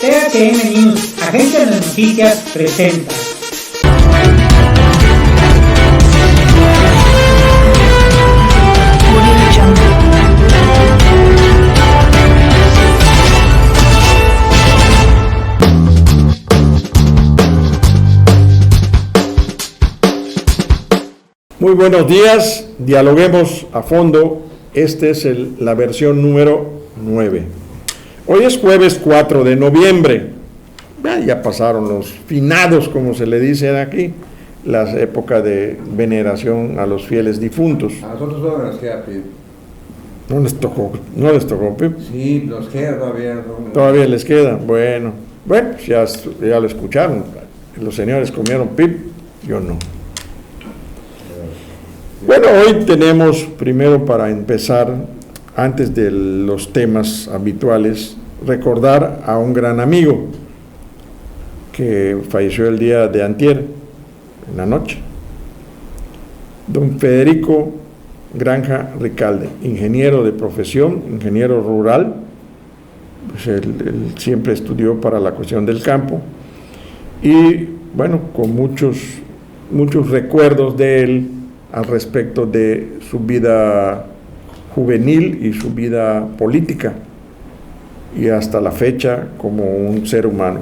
THM News, agencia de noticias, presenta. Muy buenos días, dialoguemos a fondo. Esta es la versión número 9. Hoy es jueves 4 de noviembre. Ya pasaron los finados, como se le dice aquí, las épocas de veneración a los fieles difuntos. A nosotros todavía nos queda PIB. No les tocó PIB. Sí, nos queda todavía. Todavía les queda. Bueno, pues ya lo escucharon. Los señores comieron PIB, yo no. Bueno, hoy tenemos, primero para empezar, antes de los temas habituales, recordar a un gran amigo que falleció el día de antier, en la noche. Don Federico Granja Ricalde, ingeniero de profesión, ingeniero rural, pues él siempre estudió para la cuestión del campo y bueno, con muchos recuerdos de él al respecto de su vida juvenil y su vida política y hasta la fecha como un ser humano.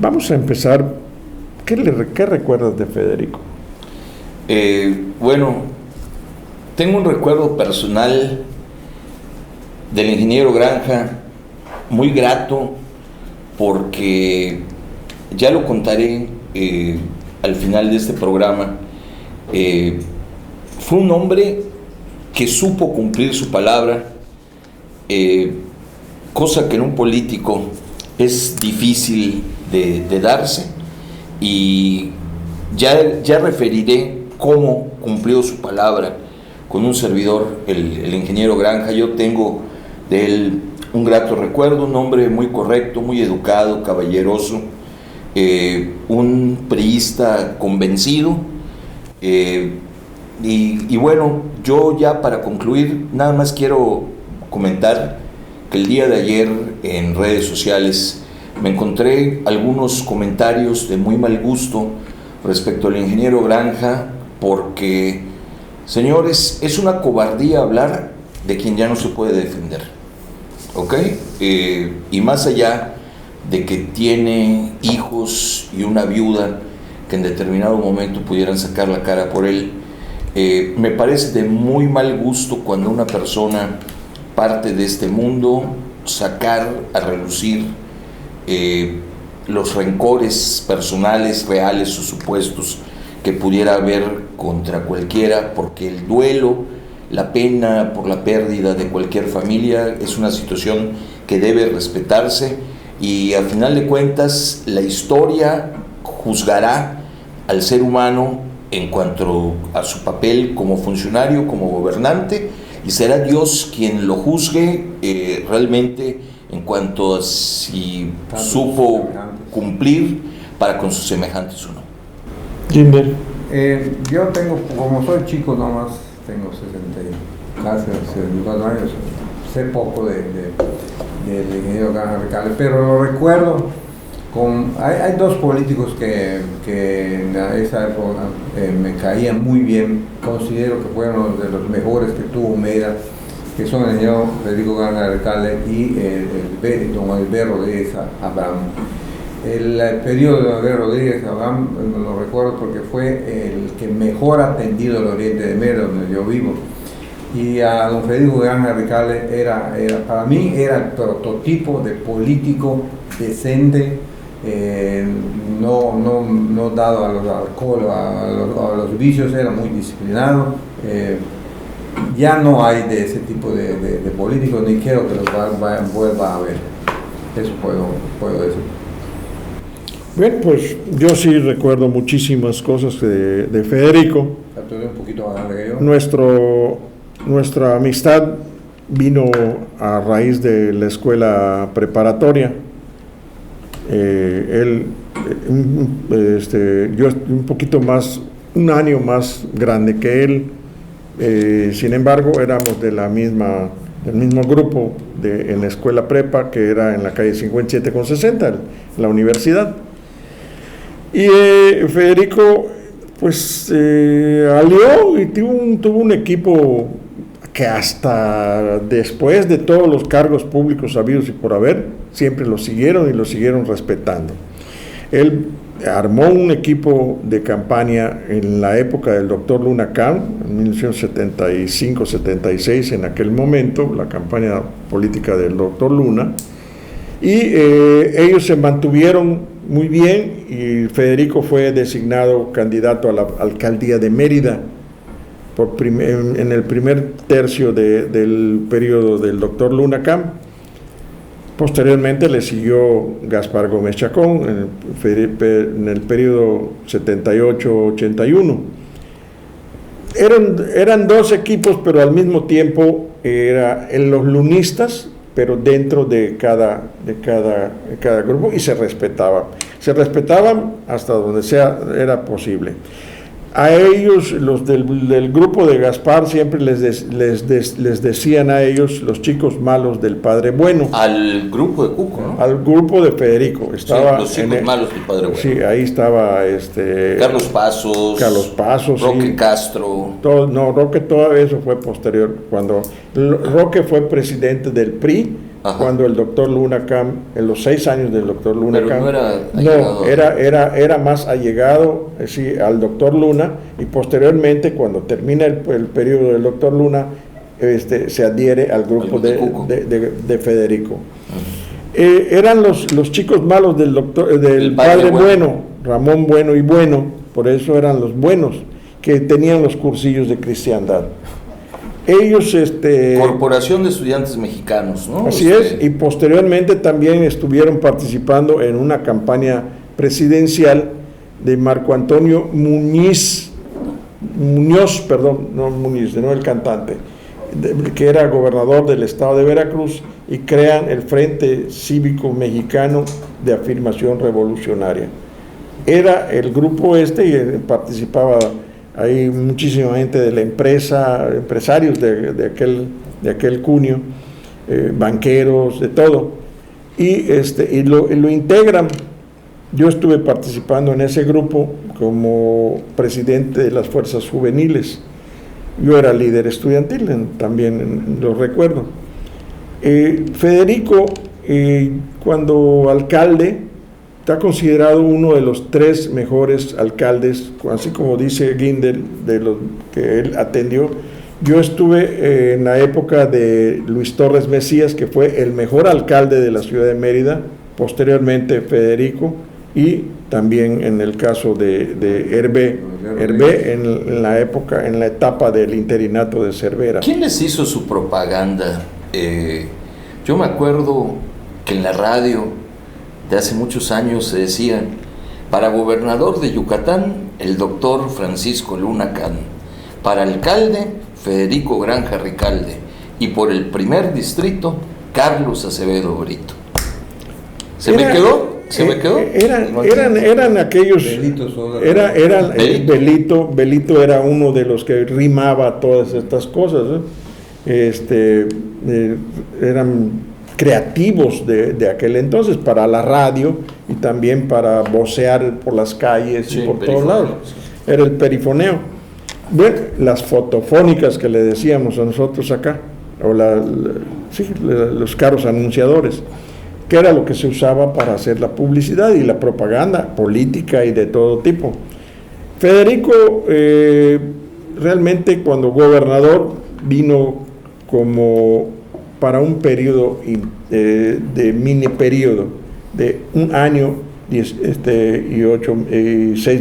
Vamos a empezar. ¿Qué recuerdas de Federico? Bueno, tengo un recuerdo personal del ingeniero Granja muy grato, porque ya lo contaré al final de este programa. Fue un hombre que supo cumplir su palabra, cosa que en un político es difícil de darse, y ya referiré cómo cumplió su palabra con un servidor, el ingeniero Granja. Yo tengo de él un grato recuerdo, un hombre muy correcto, muy educado, caballeroso, un priista convencido. Y bueno, yo ya para concluir, nada más quiero comentar que el día de ayer en redes sociales me encontré algunos comentarios de muy mal gusto respecto al ingeniero Granja, porque, señores, es una cobardía hablar de quien ya no se puede defender, ¿ok? Y más allá de que tiene hijos y una viuda que en determinado momento pudieran sacar la cara por él, me parece de muy mal gusto cuando una persona parte de este mundo sacar a relucir los rencores personales, reales o supuestos que pudiera haber contra cualquiera, porque el duelo, la pena por la pérdida de cualquier familia es una situación que debe respetarse, y al final de cuentas la historia juzgará al ser humano en cuanto a su papel como funcionario, como gobernante, y será Dios quien lo juzgue realmente en cuanto a si supo cumplir para con sus semejantes o no. Gilbert. Yo tengo, como soy chico nomás, tengo 64 años, sé poco del ingeniero Granja Ricalde, pero lo recuerdo hay dos políticos que en esa época me caían muy bien, considero que fueron de los mejores que tuvo Mera, que son el señor Federico Granja Ricalde y don Albert Rodríguez Abraham. El periodo de Albert Rodríguez Abraham lo recuerdo porque fue el que mejor atendido el oriente de Mera, donde yo vivo. Y a don Federico Granja Ricalde para mí era el prototipo de político decente, no dado a los alcohol, a los vicios, era muy disciplinado. Ya no hay de ese tipo de políticos, ni quiero que los vuelva a ver. Eso puedo decir. Bien, pues yo sí recuerdo muchísimas cosas de Federico. Un poquito más grande que yo. Nuestra amistad vino a raíz de la escuela preparatoria. Yo un año más grande que él, sin embargo éramos de la misma el mismo grupo en la escuela prepa, que era en la calle 57 con 60, la universidad. Y Federico, pues, alió y tuvo un equipo que hasta después de todos los cargos públicos habidos y por haber, siempre lo siguieron y lo siguieron respetando. Él armó un equipo de campaña en la época del doctor Luna Cam, en 1975-76, en aquel momento, la campaña política del doctor Luna, y ellos se mantuvieron muy bien, y Federico fue designado candidato a la alcaldía de Mérida en el primer tercio del periodo del doctor Luna Cam. Posteriormente le siguió Gaspar Gómez Chacón en el periodo 78-81. Eran dos equipos, pero al mismo tiempo en los lunistas, pero dentro de cada grupo, y se respetaban hasta donde era posible. A ellos, los del grupo de Gaspar, siempre les decían a ellos los chicos malos del Padre Bueno. Al grupo de Cuco, ¿no? Al grupo de Federico. Estaba los chicos malos del Padre Bueno. Sí, ahí estaba Carlos Pasos, Roque sí. Castro. Roque, todo eso fue posterior. Cuando Roque fue presidente del PRI, ajá, cuando el doctor Luna Cam, en los 6 años del doctor Luna Cam, era más allegado, sí, al doctor Luna, y posteriormente, cuando termina el periodo del doctor Luna, se adhiere al grupo de Federico. Eran los chicos malos del padre bueno, Ramón Bueno y Bueno, por eso eran los buenos, que tenían los cursillos de cristiandad. Ellos, Corporación de Estudiantes Mexicanos, ¿no? Así es, y posteriormente también estuvieron participando en una campaña presidencial de Marco Antonio Muñoz, no el cantante, que era gobernador del estado de Veracruz, y crean el Frente Cívico Mexicano de Afirmación Revolucionaria. Era el grupo y participaba hay muchísima gente de la empresa, empresarios de aquel cunio, banqueros, de todo, y lo integran. Yo estuve participando en ese grupo como presidente de las fuerzas juveniles. Yo era líder estudiantil, también lo recuerdo. Federico, cuando alcalde, está considerado uno de los 3 mejores alcaldes, así como dice Guindel, de los que él atendió. Yo estuve en la época de Luis Torres Mesías, que fue el mejor alcalde de la ciudad de Mérida, posteriormente Federico, y también en el caso de Hervé en la etapa del interinato de Cervera. ¿Quién les hizo su propaganda? Yo me acuerdo que en la radio de hace muchos años se decía: para gobernador de Yucatán, el doctor Francisco Luna Cam; para alcalde, Federico Granja Recalde; y por el primer distrito, Carlos Acevedo Brito. ¿Me quedó? Eran aquellos. Belito era uno de los que rimaba todas estas cosas, eran creativos de aquel entonces para la radio y también para vocear por las calles, sí, y por todos lados. Era el perifoneo. Bueno, las fotofónicas que le decíamos a nosotros acá, o los carros anunciadores, que era lo que se usaba para hacer la publicidad y la propaganda política y de todo tipo. Federico realmente, cuando gobernador, vino como para un periodo de mini periodo de 1 año y 6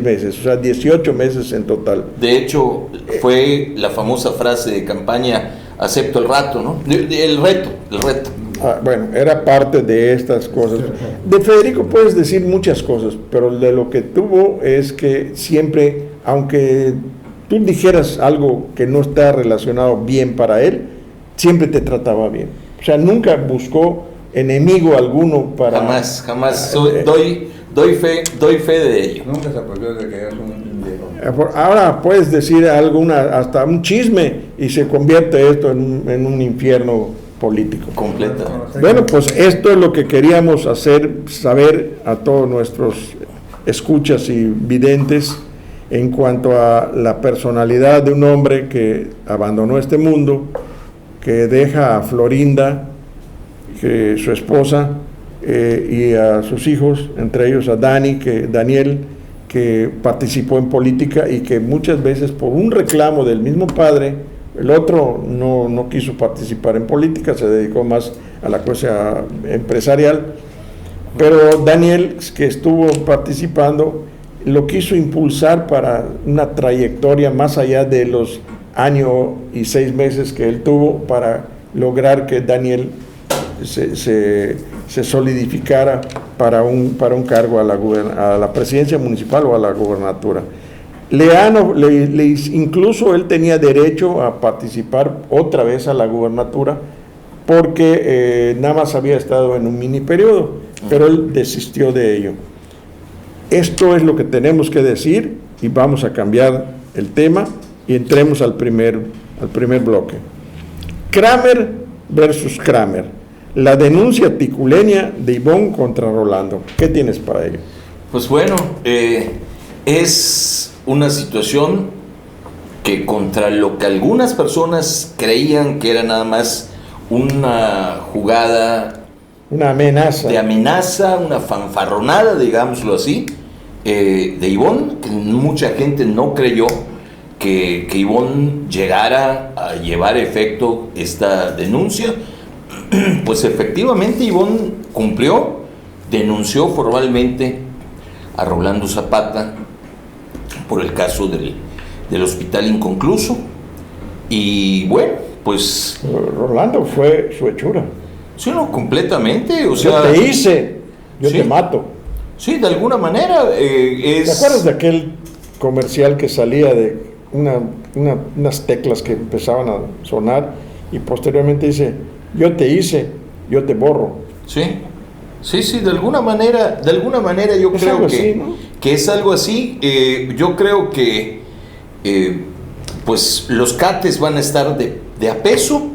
meses, o sea, 18 meses en total. De hecho, fue la famosa frase de campaña: acepto el reto, ¿no? El reto. Bueno, era parte de estas cosas. De Federico puedes decir muchas cosas, pero de lo que tuvo es que siempre, aunque tú dijeras algo que no está relacionado bien para él, siempre te trataba bien. O sea, nunca buscó enemigo alguno para... Jamás. Doy fe de ello. Nunca se apropió de que eras un viejo. Ahora puedes decir hasta un chisme, y se convierte esto en un infierno político. Completa. Bueno, pues esto es lo que queríamos hacer saber a todos nuestros escuchas y videntes en cuanto a la personalidad de un hombre que abandonó este mundo, que deja a Florinda, su esposa, y a sus hijos, entre ellos a Daniel, que participó en política y que muchas veces por un reclamo del mismo padre, el otro no quiso participar en política, se dedicó más a la cosa empresarial, pero Daniel, que estuvo participando, lo quiso impulsar para una trayectoria más allá de los año y 6 meses que él tuvo, para lograr que Daniel se solidificara para un cargo a la presidencia municipal o a la gubernatura. Incluso él tenía derecho a participar otra vez a la gubernatura, porque nada más había estado en un mini periodo, pero él desistió de ello. Esto es lo que tenemos que decir, y vamos a cambiar el tema y entremos al primer bloque. Kramer versus Kramer, la denuncia ticuleña de Ivonne contra Rolando. ¿Qué tienes para ello? Pues bueno, es una situación que, contra lo que algunas personas creían que era nada más una jugada, una amenaza, una fanfarronada, digámoslo así, de Ivonne, que mucha gente no creyó que Ivonne llegara a llevar efecto esta denuncia. Pues efectivamente Ivonne cumplió, denunció formalmente a Rolando Zapata por el caso del hospital inconcluso, y bueno, pues Rolando fue su hechura. Sí, no, completamente, o Yo sea, te hice, yo sí, te mato. Sí, de alguna manera ¿Te acuerdas de aquel comercial que salía de unas teclas que empezaban a sonar y posteriormente dice: yo te hice, yo te borro? Sí, de alguna manera yo Es creo algo que, así, ¿no? que es algo así. Yo creo que pues los cates van a estar de a peso,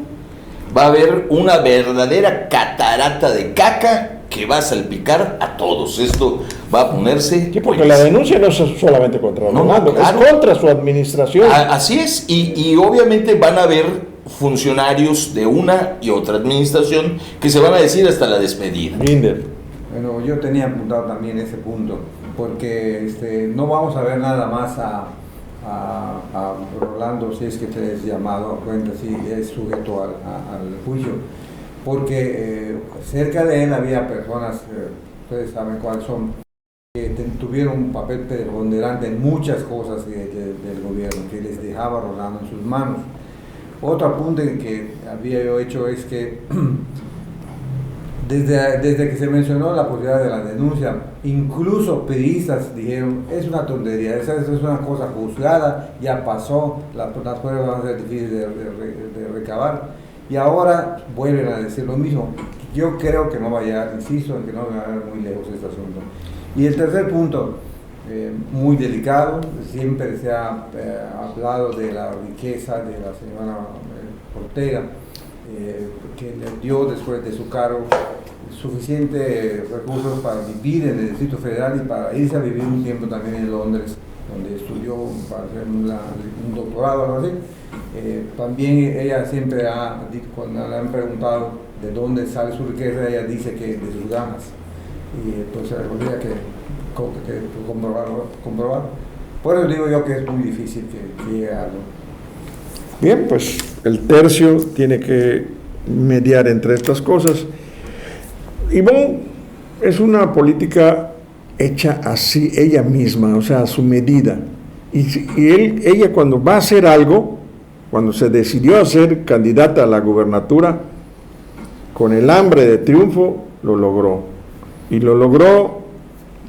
va a haber una verdadera catarata de caca que va a salpicar a todos. Esto va a ponerse... Sí, porque la denuncia no es solamente contra Rolando, claro, es contra su administración. Así es, y obviamente van a haber funcionarios de una y otra administración que se van a decir hasta la despedida. Linder. Bueno, yo tenía apuntado también ese punto, porque no vamos a ver nada más a Rolando, si es que te es llamado a cuenta, si es sujeto al juicio, porque cerca de él había personas, ustedes saben cuáles son, que tuvieron un papel preponderante en muchas cosas del gobierno, que les dejaba Rolando en sus manos. Otro apunte que había yo hecho es que desde que se mencionó la posibilidad de la denuncia, incluso periodistas dijeron: es una tontería, esa es una cosa juzgada, ya pasó, las pruebas van a ser difíciles de recabar, y ahora vuelven a decir lo mismo. Yo creo que no vaya, insisto en que no va a ir muy lejos este asunto. Y el tercer punto, muy delicado, siempre se ha hablado de la riqueza de la señora Ortega, que le dio después de su cargo suficientes recursos para vivir en el Distrito Federal y para irse a vivir un tiempo también en Londres, donde estudió para hacer un doctorado o algo así. También ella siempre cuando le han preguntado de dónde sale su riqueza, ella dice que de sus ganas, y entonces habría que comprobar. Por eso digo yo que es muy difícil que llegue a algo. Bien, pues el tercio tiene que mediar entre estas cosas. Ivonne es una política hecha así ella misma, o sea, a su medida. Ella cuando va a hacer algo, cuando se decidió a ser candidata a la gubernatura, con el hambre de triunfo, lo logró. Y lo logró,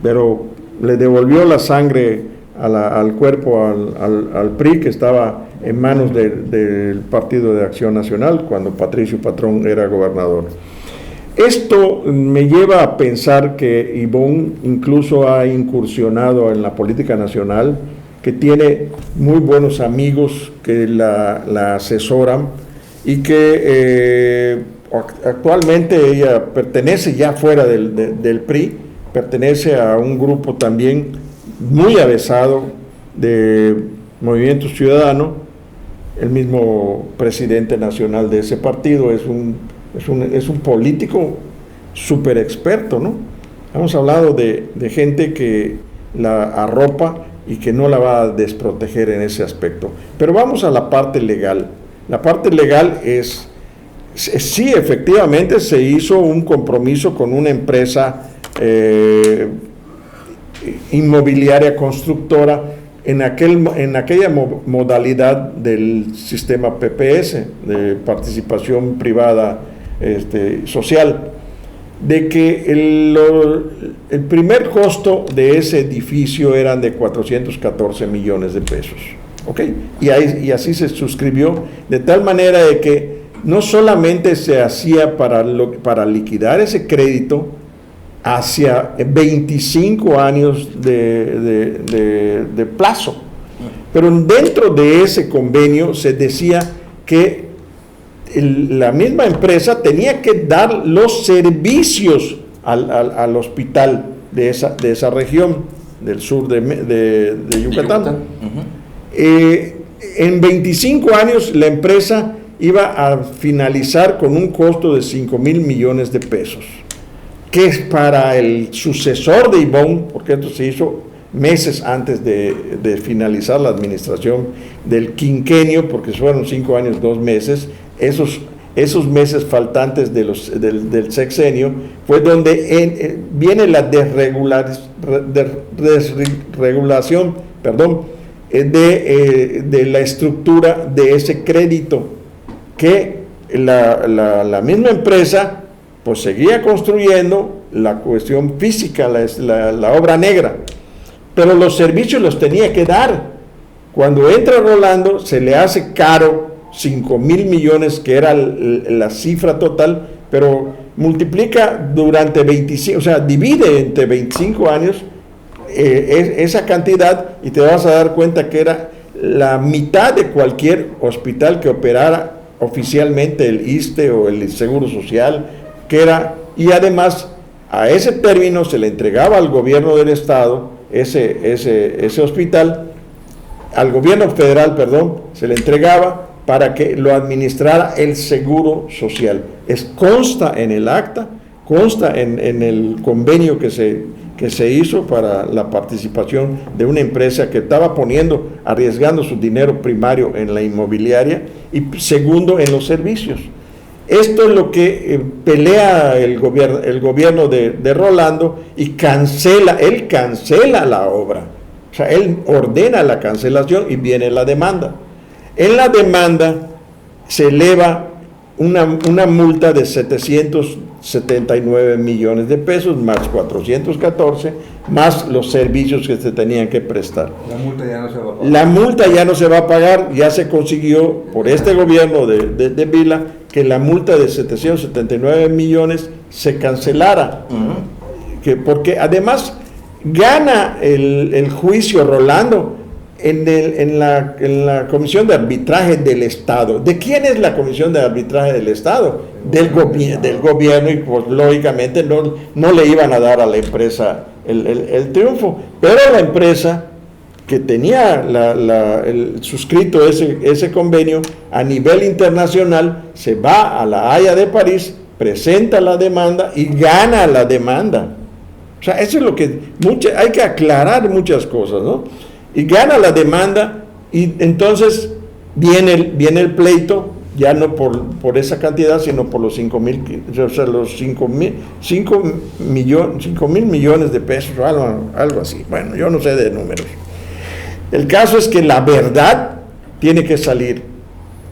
pero le devolvió la sangre al cuerpo, al PRI, que estaba en manos del Partido de Acción Nacional, cuando Patricio Patrón era gobernador. Esto me lleva a pensar que Ivonne incluso ha incursionado en la política nacional, que tiene muy buenos amigos que la asesoran y que Actualmente ella pertenece ya fuera del PRI, pertenece a un grupo también muy avesado de Movimiento Ciudadano. El mismo presidente nacional de ese partido es un político súper experto, ¿no? Hemos hablado de gente que la arropa y que no la va a desproteger en ese aspecto. Pero vamos a la parte legal. La parte legal es, sí, efectivamente se hizo un compromiso con una empresa inmobiliaria constructora en aquella modalidad del sistema PPS, de participación privada social, de que el primer costo de ese edificio eran de 414 millones de pesos, ¿ok? Y así se suscribió, de tal manera de que no solamente se hacía para liquidar ese crédito hacia 25 años de plazo, pero dentro de ese convenio se decía que la misma empresa tenía que dar los servicios al hospital de esa región del sur de Yucatán. En 25 años la empresa iba a finalizar con un costo de 5,000 millones de pesos, que es para el sucesor de Ivonne, porque esto se hizo meses antes de finalizar la administración del quinquenio, porque fueron 5 años, 2 meses. Esos meses faltantes del sexenio fue donde viene la desregulación, de la estructura de ese crédito, que la misma empresa pues seguía construyendo la cuestión física, la obra negra, pero los servicios los tenía que dar. Cuando entra Rolando se le hace caro 5,000 millones, que era la cifra total, pero multiplica durante 25, o sea, divide entre 25 años esa cantidad y te vas a dar cuenta que era la mitad de cualquier hospital que operara oficialmente el ISSSTE o el Seguro Social, y además a ese término se le entregaba al gobierno del estado ese hospital, al gobierno federal, se le entregaba para que lo administrara el Seguro Social. Consta en el acta, consta en el convenio que se hizo para la participación de una empresa que estaba arriesgando su dinero primario en la inmobiliaria y segundo en los servicios. Esto es lo que pelea el gobierno de Rolando, y él cancela la obra. O sea, él ordena la cancelación y viene la demanda. En la demanda se eleva una multa de 779 millones de pesos, más 414, más los servicios que se tenían que prestar. La multa ya no se va a pagar. La multa ya no se va a pagar, ya se consiguió por este gobierno de Vila que la multa de 779 millones se cancelara, porque además gana el juicio Rolando en la Comisión de Arbitraje del Estado. ¿De quién es la Comisión de Arbitraje del Estado? Del gobierno, y pues lógicamente no le iban a dar a la empresa el triunfo, pero la empresa que tenía suscrito ese convenio a nivel internacional se va a la Haya de París, presenta la demanda y gana la demanda. O sea, eso es lo que hay que aclarar muchas cosas, ¿no? Y gana la demanda, y entonces viene el pleito, ya no por esa cantidad, sino por los 5,000 millones de pesos, algo así. Bueno, yo no sé de números. El caso es que la verdad tiene que salir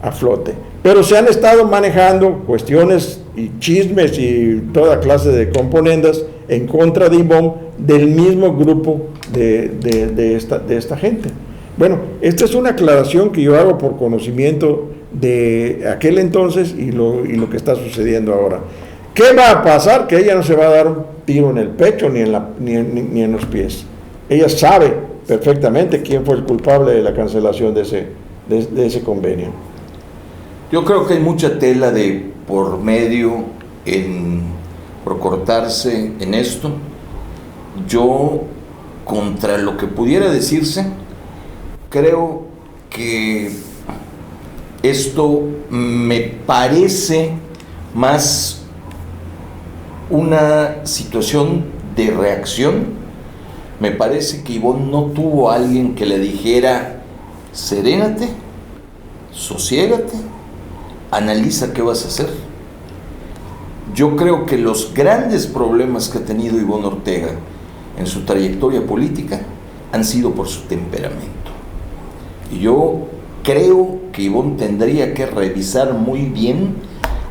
a flote, pero se han estado manejando cuestiones y chismes y toda clase de componendas en contra de Ivonne, del mismo grupo de esta gente. Bueno, esta es una aclaración que yo hago por conocimiento de aquel entonces y lo que está sucediendo ahora. ¿Qué va a pasar? Que ella no se va a dar un tiro en el pecho ni en los pies. Ella sabe perfectamente quién fue el culpable de la cancelación de ese convenio. Yo creo que hay mucha tela de por medio por cortarse en esto. Yo, contra lo que pudiera decirse, creo que esto me parece más una situación de reacción. Me parece que Ivonne no tuvo a alguien que le dijera: serénate, sosiégate, analiza qué vas a hacer. Yo creo que los grandes problemas que ha tenido Ivonne Ortega en su trayectoria política han sido por su temperamento. Y yo creo que Ivonne tendría que revisar muy bien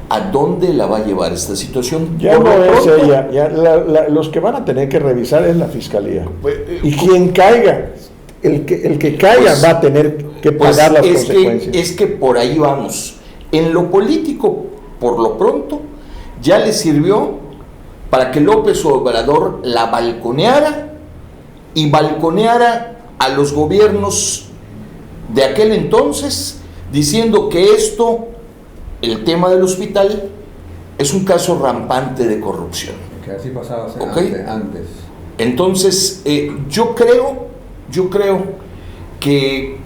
a dónde la va a llevar esta situación. Ya no es ella, ya los que van a tener que revisar es la fiscalía. Y quien caiga, el que caiga va a tener que pagar las consecuencias. Es que por ahí vamos. En lo político, por lo pronto, ya le sirvió para que López Obrador la balconeara y balconeara a los gobiernos de aquel entonces, diciendo que el tema del hospital, es un caso rampante de corrupción. Que así pasaba antes. Entonces, yo creo que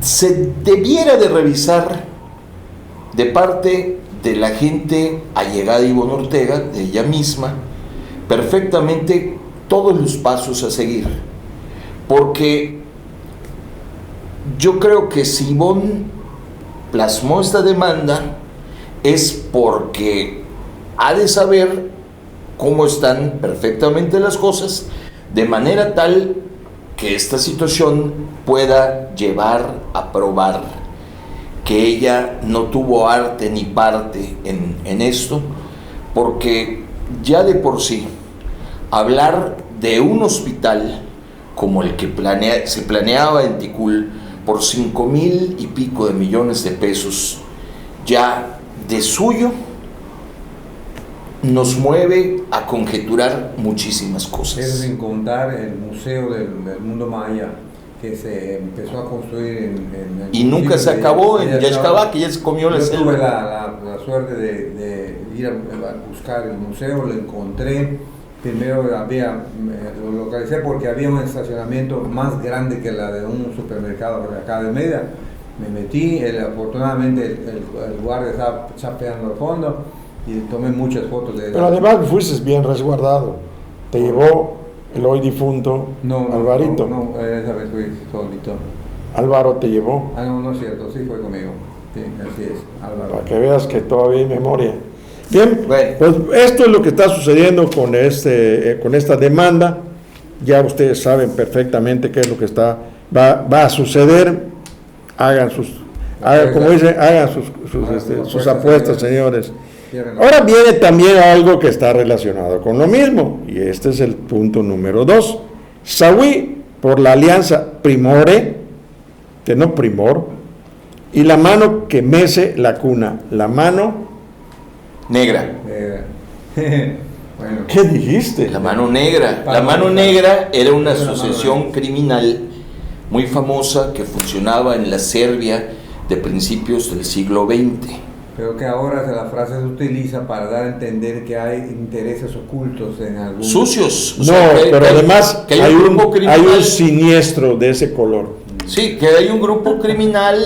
se debiera de revisar de parte de la gente allegada a Ivonne Ortega, de ella misma, perfectamente todos los pasos a seguir. Porque yo creo que si Ivonne plasmó esta demanda es porque ha de saber cómo están perfectamente las cosas, de manera tal que esta situación pueda llevar a probar que ella no tuvo arte ni parte en esto, porque ya de por sí hablar de un hospital como el que se planeaba en Ticul por 5,000 y pico de millones de pesos, ya de suyo nos mueve a conjeturar muchísimas cosas. Eso sin contar el Museo del Mundo Maya, que se empezó a construir y nunca se acabó en Yaxcabá, que ya se comió la selva. Yo tuve la suerte de ir a buscar el museo, lo encontré. Primero lo localicé porque había un estacionamiento más grande que la de un supermercado de acá de Mérida. Me metí, afortunadamente el guardia estaba chapeando al fondo y tomé muchas fotos de... Pero además fuiste bien resguardado. Te llevó el hoy difunto Alvarito. No, esa vez fui solito. Álvaro te llevó. No es cierto, sí fue conmigo. Sí, así es, Álvaro. Para que veas que todavía hay memoria. Bien, bueno, pues esto es lo que está sucediendo con esta demanda. Ya ustedes saben perfectamente qué es lo que va a suceder. Hagan sus apuestas, señores. Ahora viene también algo que está relacionado con lo mismo, y este es el punto número 2. Sawi, por la alianza Primore, que no Primor, y la mano que mece la cuna, la mano negra. Bueno. ¿Qué dijiste? La mano negra. La mano negra era una asociación criminal muy famosa que funcionaba en la Serbia de principios del siglo XX. Pero que ahora la frase se utiliza para dar a entender que hay intereses ocultos en algún... Sucios. No, pero además hay un siniestro de ese color. Sí, que hay un grupo criminal,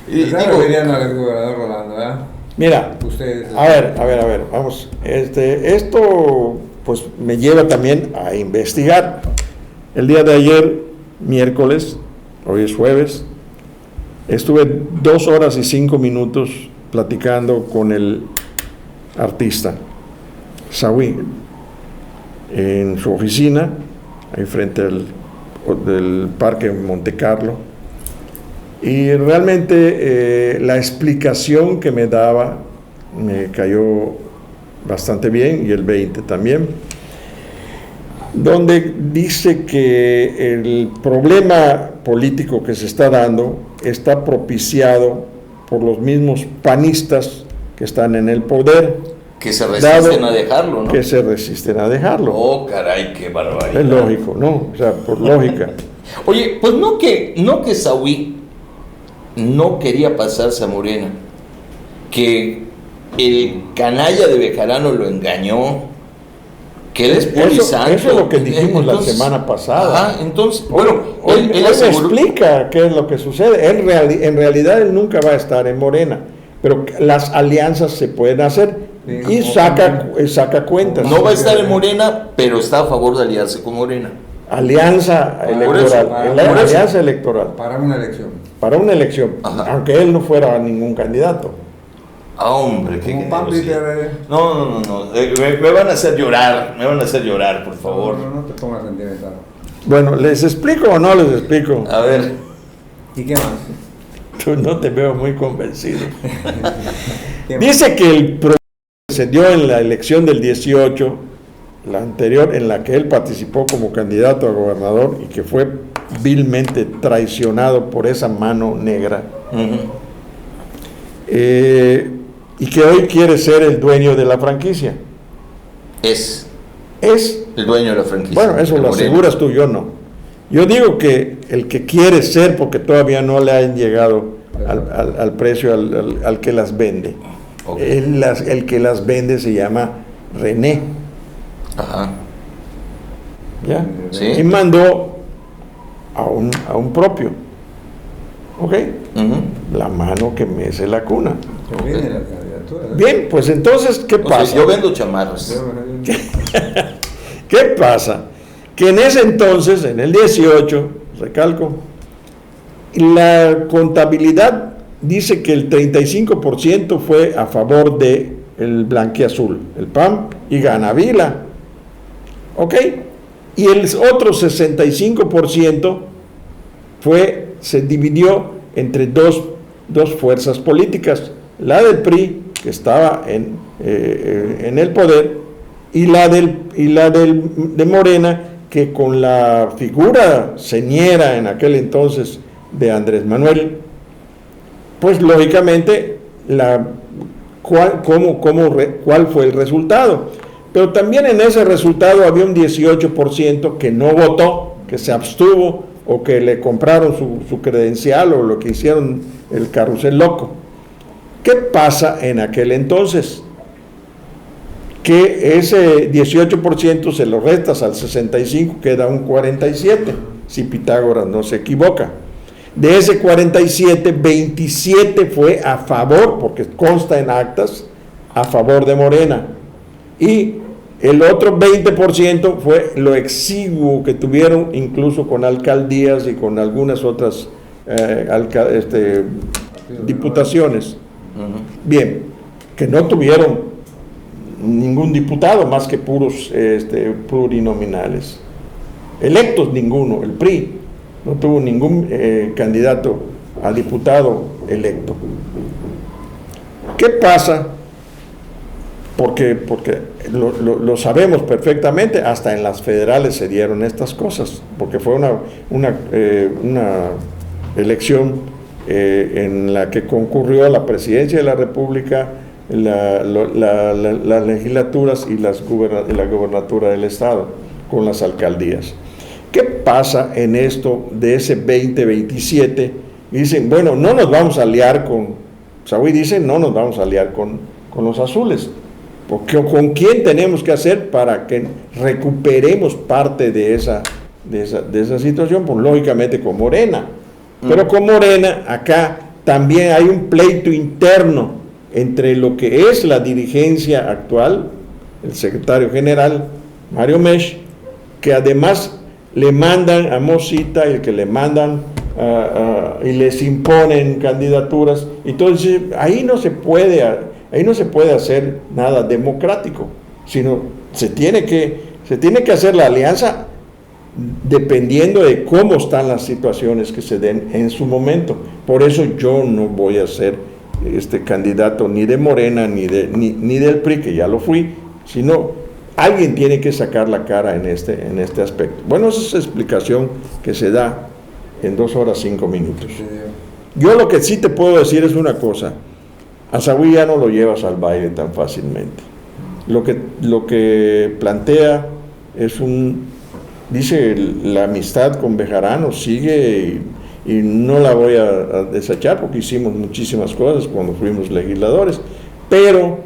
dirían al gobernador Rolando, ¿verdad? Mira, ustedes... a ver, vamos. Esto pues me lleva también a investigar. El día de ayer, miércoles, hoy es jueves, estuve 2 horas y 5 minutos platicando con el artista Sawi en su oficina, ahí frente del Parque Monte Carlo, y realmente la explicación que me daba me cayó bastante bien, y el 20 también, donde dice que el problema político que se está dando está propiciado por los mismos panistas que están en el poder. Que se resisten a dejarlo, ¿no? Que se resisten a dejarlo. Oh, caray, qué barbaridad. Es lógico, ¿no? O sea, por lógica. Oye, pues no que Sawi no quería pasarse a Morena, que el canalla de Bejarano lo engañó, que él es polisanto. Eso es lo que dijimos la semana pasada. Ajá, entonces, bueno, Hoy él me aseguró. explica qué es lo que sucede. En realidad él nunca va a estar en Morena, pero las alianzas se pueden hacer y saca cuentas. No va a estar en Morena, pero está a favor de aliarse con Morena. Alianza electoral, alianza electoral Para una elección. para una elección, Ajá. aunque él no fuera ningún candidato. Ah, hombre, qué Como Pablo y generosidad. No. Me van a hacer llorar, por favor. No te pongas sentimental. Bueno, ¿les explico o no les explico? A ver, ¿Y qué más? Tú no te veo muy convencido. ¿Qué más? Dice que el problema que se dio en la elección del 18, la anterior, en la que él participó como candidato a gobernador y que fue vilmente traicionado por esa mano negra, y que hoy quiere ser el dueño de la franquicia. es Es, el dueño de la franquicia. bueno, eso de lo Morena. aseguras tú, yo no. Yo digo que el que quiere ser, porque todavía no le han llegado al precio al que las vende. Ok. El que las vende se llama René, Ajá. ¿ya? Sí. Y mandó a un propio, ¿ok? Ujú. La mano que mece la cuna. Que viene la candidatura. Bien, pues entonces, ¿qué O sea, pasa? yo vendo chamarras. ¿Qué pasa? Que en ese entonces, en el 18, recalco, la contabilidad dice que el 35% fue a favor de el blanquiazul, el PAN, y gana Vila, ¿ok? Y el otro 65% se dividió entre dos fuerzas políticas, la del PRI, que estaba en el poder, y la de Morena, que con la figura señera en aquel entonces de Andrés Manuel, pues lógicamente cuál fue el resultado. Pero también en ese resultado había un 18% que no votó, que se abstuvo o que le compraron su credencial o lo que hicieron el carrusel loco. ¿Qué pasa en aquel entonces? Que ese 18% se lo restas al 65%, queda un 47%, si Pitágoras no se equivoca. De ese 47, 27 fue a favor, porque consta en actas, a favor de Morena. Y el otro 20% fue lo exiguo que tuvieron, incluso con alcaldías y con algunas otras diputaciones. Ujú. Bien, que no tuvieron ningún diputado más que puros plurinominales. Electos ninguno, el PRI no tuvo ningún candidato a diputado electo. ¿Qué pasa? Porque lo sabemos perfectamente, hasta en las federales se dieron estas cosas, porque fue una elección en la que concurrió a la presidencia de la República, las legislaturas y la gobernatura del Estado con las alcaldías. ¿Qué pasa en esto de ese 2027? Dicen, bueno, no nos vamos a aliar con, Saúl dice, no nos vamos a aliar con los azules. Porque, ¿con quién tenemos que hacer para que recuperemos parte de esa situación? Pues lógicamente con Morena. Pero con Morena, acá también hay un pleito interno entre lo que es la dirigencia actual, el secretario general, Mario Mesch, que además le mandan a Mosita, el que le mandan y les imponen candidaturas. Entonces, ahí no se puede hacer nada democrático, sino se tiene que hacer la alianza dependiendo de cómo están las situaciones que se den en su momento. Por eso yo no voy a ser candidato ni de Morena ni del PRI, que ya lo fui, sino alguien tiene que sacar la cara en este aspecto. Bueno, esa es la explicación que se da en 2 horas 5 minutos. Yo lo que sí te puedo decir es una cosa: a Saúl ya no lo llevas al baile tan fácilmente. Lo que plantea es dice, la amistad con Bejarano sigue y no la voy a desechar porque hicimos muchísimas cosas cuando fuimos legisladores, pero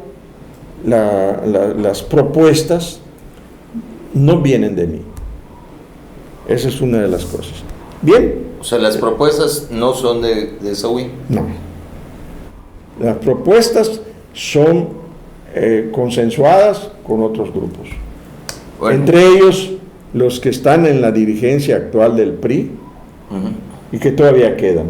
las propuestas no vienen de mí. Esa es una de las cosas. Bien. O sea, las propuestas no son de Saúl. No. Las propuestas son consensuadas con otros grupos. Bueno. Entre ellos, los que están en la dirigencia actual del PRI y que todavía quedan.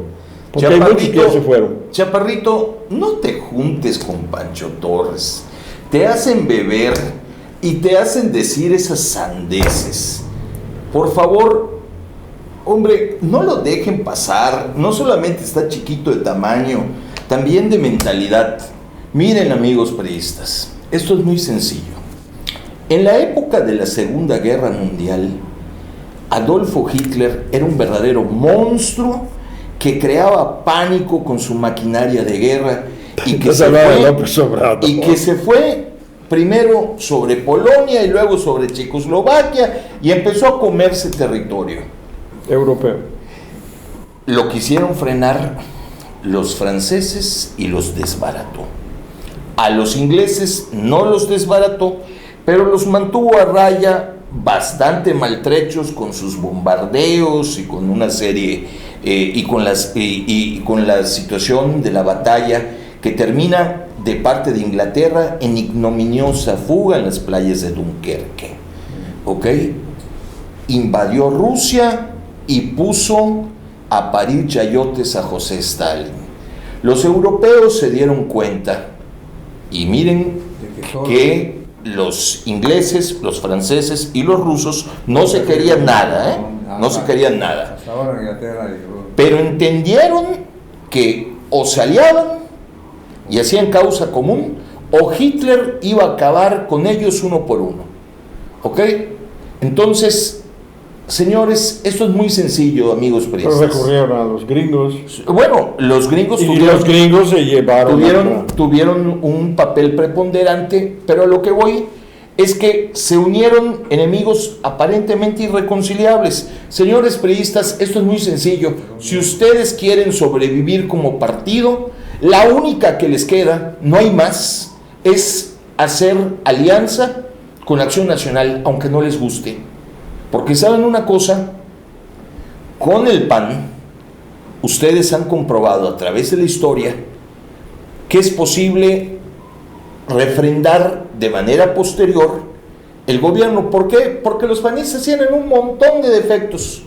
Porque hay muchos que ya se fueron. Chaparrito, no te juntes con Pancho Torres. Te hacen beber y te hacen decir esas sandeces. Por favor, hombre, no lo dejen pasar. No solamente está chiquito de tamaño, también de mentalidad. Miren, amigos priistas, esto es muy sencillo. En la época de la Segunda Guerra Mundial, Adolfo Hitler era un verdadero monstruo que creaba pánico con su maquinaria de guerra y que se fue primero sobre Polonia y luego sobre Checoslovaquia y empezó a comerse territorio europeo. Lo quisieron frenar los franceses y los desbarató. A los ingleses no los desbarató, pero los mantuvo a raya, bastante maltrechos con sus bombardeos y con una serie y con la situación de la batalla que termina de parte de Inglaterra en ignominiosa fuga en las playas de Dunkerque. ¿Ok? Invadió Rusia y puso a parir chayotes a José Stalin. Los europeos se dieron cuenta y miren que los ingleses, los franceses y los rusos no se querían nada, no se querían nada. Pero entendieron que o se aliaban y hacían causa común, o Hitler iba a acabar con ellos uno por uno. ¿Ok? Entonces, señores, esto es muy sencillo, amigos periodistas. Pero recurrieron a los gringos. Bueno, los gringos los gringos se llevaron tuvieron un papel preponderante, pero a lo que voy es que se unieron enemigos aparentemente irreconciliables. Señores periodistas, esto es muy sencillo. Si ustedes quieren sobrevivir como partido, la única que les queda, no hay más, es hacer alianza con Acción Nacional, aunque no les guste. Porque saben una cosa, con el PAN, ustedes han comprobado a través de la historia que es posible refrendar de manera posterior el gobierno. ¿Por qué? Porque los panistas tienen un montón de defectos,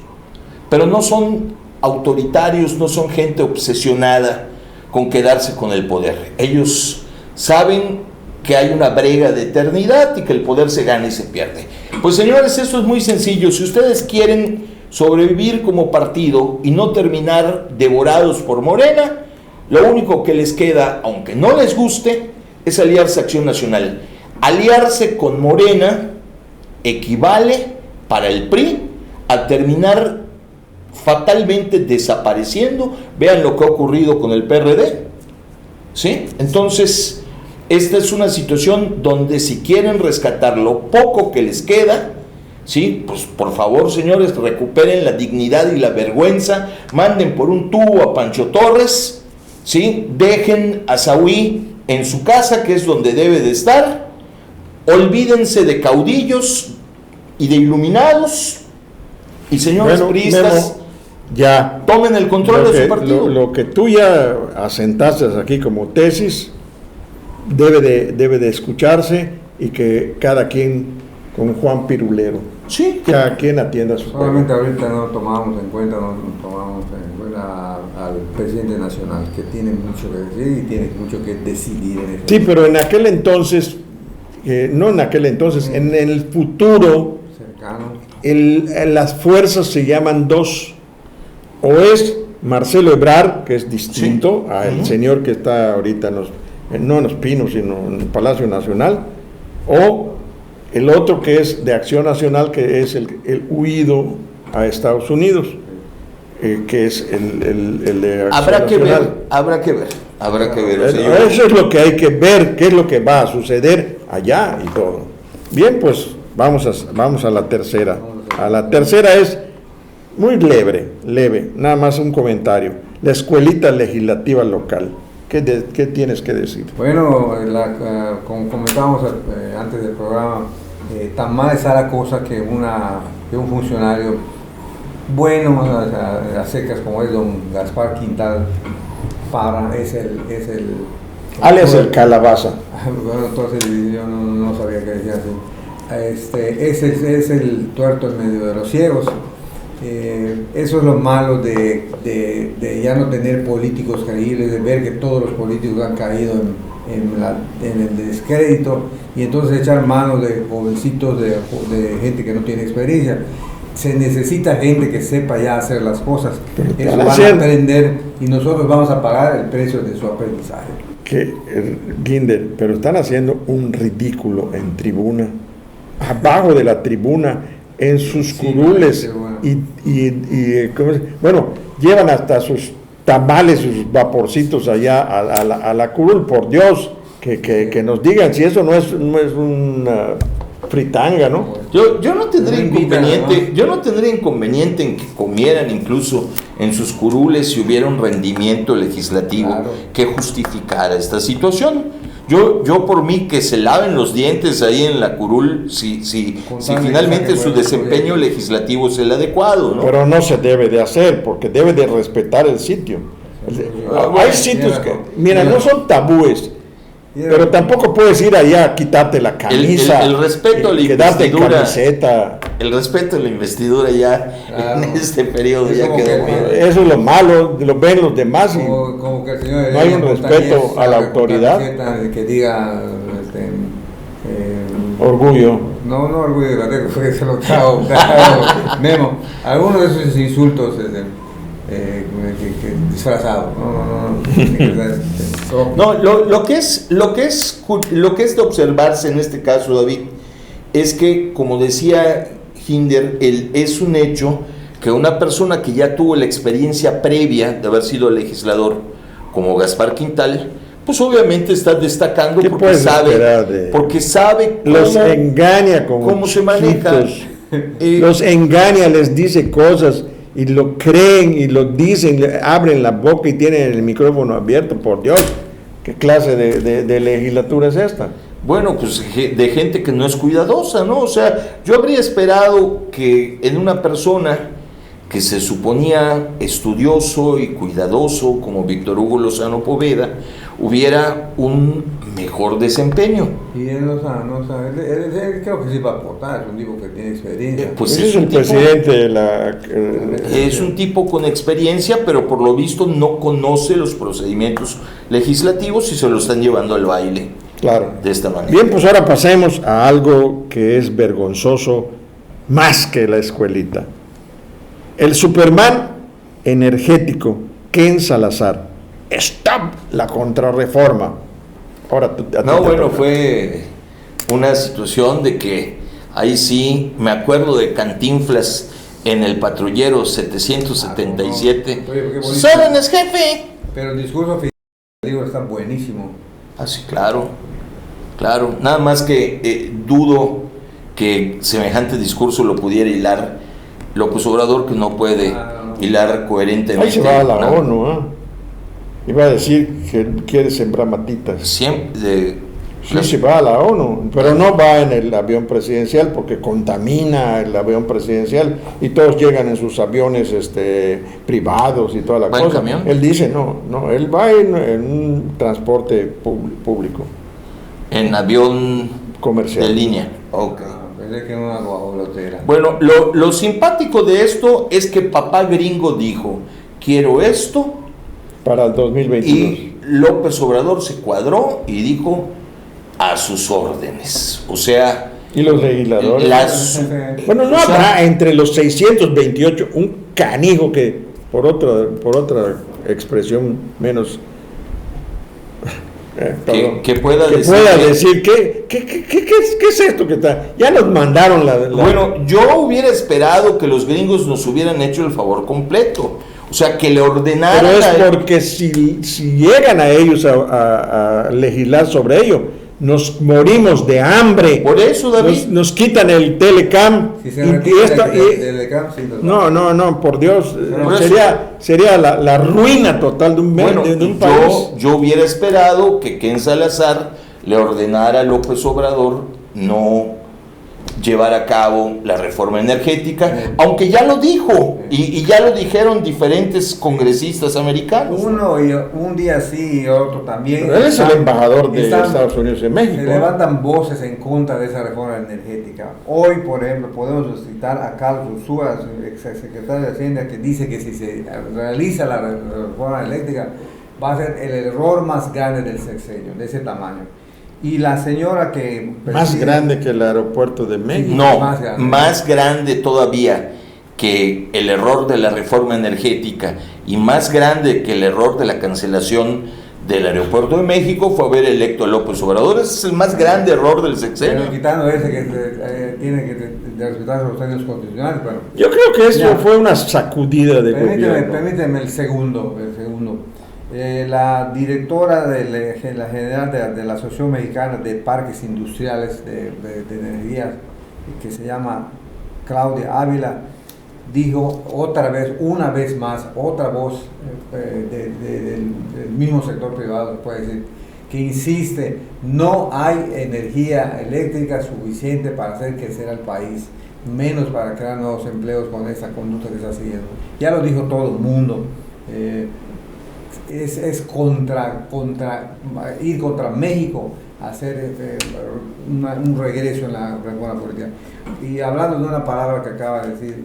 pero no son autoritarios, no son gente obsesionada con quedarse con el poder. Ellos saben que hay una brega de eternidad y que el poder se gana y se pierde. Pues señores, esto es muy sencillo. Si ustedes quieren sobrevivir como partido y no terminar devorados por Morena, lo único que les queda, aunque no les guste, es aliarse a Acción Nacional. Aliarse con Morena equivale para el PRI a terminar fatalmente desapareciendo. Vean lo que ha ocurrido con el PRD, ¿sí? Entonces, esta es una situación donde si quieren rescatar lo poco que les queda, ¿sí? Pues por favor, señores, recuperen la dignidad y la vergüenza, manden por un tubo a Pancho Torres, ¿sí? Dejen a Saúl en su casa, que es donde debe de estar, olvídense de caudillos y de iluminados, y señores priistas, ya tomen el control de su partido. Lo que tú ya asentaste aquí como tesis debe de escucharse, y que cada quien con Juan Pirulero, sí, cada quien atienda su solamente tema. Ahorita no tomamos en cuenta al presidente nacional, que tiene mucho que decir y tiene mucho que decidir en sí, pero en aquel entonces, no en aquel entonces, en el futuro cercano, las fuerzas se llaman dos: o es Marcelo Ebrard, que es distinto al señor que está ahorita no en Los Pinos, sino en el Palacio Nacional, o el otro que es de Acción Nacional, que es el huido a Estados Unidos, que es el de Acción Nacional. Habrá que ver. Eso es lo que hay que ver, qué es lo que va a suceder allá y todo. Bien, pues vamos a la tercera. A la tercera es muy leve, nada más un comentario. La escuelita legislativa local, ¿qué tienes que decir? Bueno, como comentábamos antes del programa, tan mal está la cosa que un funcionario bueno, a secas como es don Gaspar Quintal Parra, es el Alias el calabaza. Bueno, entonces yo no sabía qué decía así. Es el tuerto en medio de los ciegos. Eso es lo malo de ya no tener políticos creíbles, de ver que todos los políticos han caído en el descrédito, y entonces echar mano de jovencitos, de gente que no tiene experiencia. Se necesita gente que sepa ya hacer las cosas. Eso van a aprender y nosotros vamos a pagar el precio de su aprendizaje. Ginder, pero están haciendo un ridículo en tribuna, abajo de la tribuna, en sus curules, bueno, llevan hasta sus tamales, sus vaporcitos allá a la curul. Por Dios, que nos digan si eso no es una fritanga, ¿no? Yo no tendría inconveniente en que comieran incluso en sus curules si hubiera un rendimiento legislativo que justificara esta situación. Yo por mí que se laven los dientes ahí en la curul si finalmente su desempeño legislativo es el adecuado, ¿no? Pero no se debe de hacer, porque debe de respetar el sitio. Hay sitios que, mira, no son tabúes, pero tampoco puedes ir allá a quitarte la camisa, el respeto a la quedarte en investidura, camiseta. El respeto a la investidura ya en este periodo ya quedó bien. Eso es lo malo, lo ven los demás y como que el señor no hay un respeto a la autoridad. Que diga orgullo. No orgullo de la porque se lo trago Memo. Algunos de esos insultos disfrazados. No, lo que es de observarse en este caso, David, es que, como decía Ginder, es un hecho que una persona que ya tuvo la experiencia previa de haber sido legislador, como Gaspar Quintal, pues obviamente está destacando porque sabe cómo, los engaña como cómo se maneja. Los engaña, les dice cosas y lo creen y lo dicen, abren la boca y tienen el micrófono abierto. Por Dios, ¿qué clase de legislatura es esta? Bueno, pues de gente que no es cuidadosa, ¿no? O sea, yo habría esperado que en una persona que se suponía estudioso y cuidadoso como Víctor Hugo Lozano Poveda hubiera un mejor desempeño. Y él no sabe, él creo que sí va a aportar, es un tipo que tiene experiencia. Pues es el presidente de la... Es un tipo con experiencia, pero por lo visto no conoce los procedimientos legislativos y se lo están llevando al baile. Claro. De esta manera. Bien, pues ahora pasemos a algo que es vergonzoso más que la escuelita. El Superman energético, Ken Salazar. ¡Stop la contrarreforma! Ahora fue una situación de que ahí sí, me acuerdo de Cantinflas en el patrullero 777. ¡Órdenes, jefe! Pero el discurso está buenísimo. Ah, sí, claro. Nada más que dudo que semejante discurso lo pudiera hilar López Obrador, que no puede hilar coherentemente. Ahí se va a la ONU, ¿eh? Iba a decir que quiere sembrar matitas. Siempre. Sí, se va a la ONU, pero no va en el avión presidencial porque contamina el avión presidencial y todos llegan en sus aviones privados y toda la cosa. ¿En camión? Él dice, no, él va en un transporte público. En avión comercial. De línea. Ok. Bueno, lo simpático de esto es que papá gringo dijo, quiero esto para el 2022. Y López Obrador se cuadró y dijo, a sus órdenes. O sea... ¿Y los legisladores? Bueno, no habrá entre los 628 un canijo que, por otra expresión menos... que pueda decir ¿qué es esto que está? Ya nos mandaron Bueno, yo hubiera esperado que los gringos nos hubieran hecho el favor completo. O sea, que le ordenaran... Pero es porque si llegan a ellos a legislar sobre ello, nos morimos de hambre. Por eso, David. Nos quitan el Telecam. Si se retira del campo, sí, No, por Dios, Por sería la ruina total de un, Bueno, de un país. yo hubiera esperado que Ken Salazar le ordenara a López Obrador no llevar a cabo la reforma energética, aunque ya lo dijo, y ya lo dijeron diferentes congresistas americanos. Uno y un día sí y otro también. Pero él es el embajador de Estados Unidos en México. Se levantan voces en contra de esa reforma energética. Hoy, por ejemplo, podemos citar a Carlos Ursúa, ex secretario de Hacienda, que dice que si se realiza la reforma eléctrica va a ser el error más grande del sexenio, de ese tamaño. Y la señora que... Más grande que el aeropuerto de México. No, más grande todavía que el error de la reforma energética y más grande que el error de la cancelación del aeropuerto de México fue haber electo a López Obrador. Ese es el más grande error del sexenio. Pero quitando ese que tiene que respetar los términos constitucionales. Pero yo creo que eso fue una sacudida de gobierno. Permíteme el segundo. La directora de la general de la Asociación Mexicana de Parques Industriales de Energía, que se llama Claudia Ávila, dijo una vez más, otra voz del mismo sector privado, puede decir, que insiste, no hay energía eléctrica suficiente para hacer crecer al país, menos para crear nuevos empleos con esa conducta que está siguiendo. Ya lo dijo todo el mundo. Es ir contra México, hacer un regreso en la reforma política. Y hablando de una palabra que acaba de decir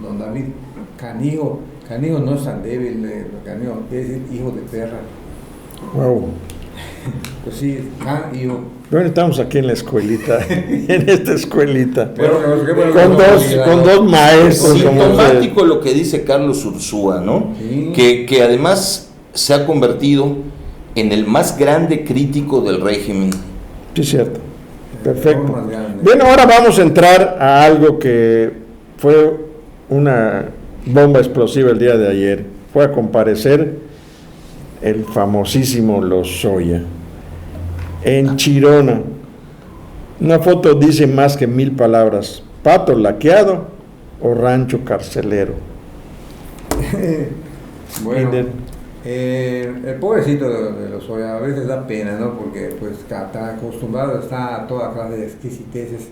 don David, canijo no es tan débil, canijo quiere decir hijo de perra. Wow. Pues sí, hijo. Bueno, estamos aquí en la escuelita, en esta escuelita, con dos maestros. Sintomático lo que dice Carlos Ursúa, ¿no? Sí. Que además se ha convertido en el más grande crítico del régimen. Sí, cierto. Perfecto. Bien, ahora vamos a entrar a algo que fue una bomba explosiva el día de ayer. Fue a comparecer el famosísimo Lozoya en Chirona. Una foto dice más que 1000 palabras: pato laqueado o rancho carcelero. Bueno, el pobrecito de Lozoya a veces da pena, ¿no? Porque pues está acostumbrado, está a toda clase de exquisiteces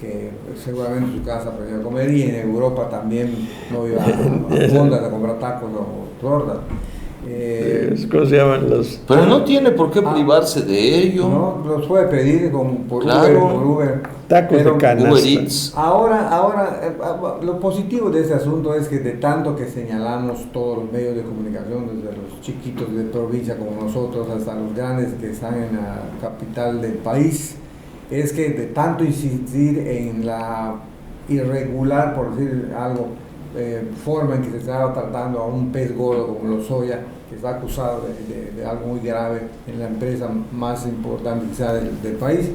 que seguramente en su casa aprendió a comer, y en Europa también no iba a fondas a comprar tacos o tortas. ¿Cómo se llaman los? Pero no tiene por qué privarse de ello. No, los puede pedir por Claro. Uber. Tacos de canasta. Uber Eats. Ahora, lo positivo de este asunto es que de tanto que señalamos todos los medios de comunicación, desde los chiquitos de provincia como nosotros hasta los grandes que están en la capital del país, es que de tanto insistir en la irregular, por decir algo, forma en que se estaba tratando a un pez gordo como Lozoya, que está acusado de algo muy grave en la empresa más importante quizá del país,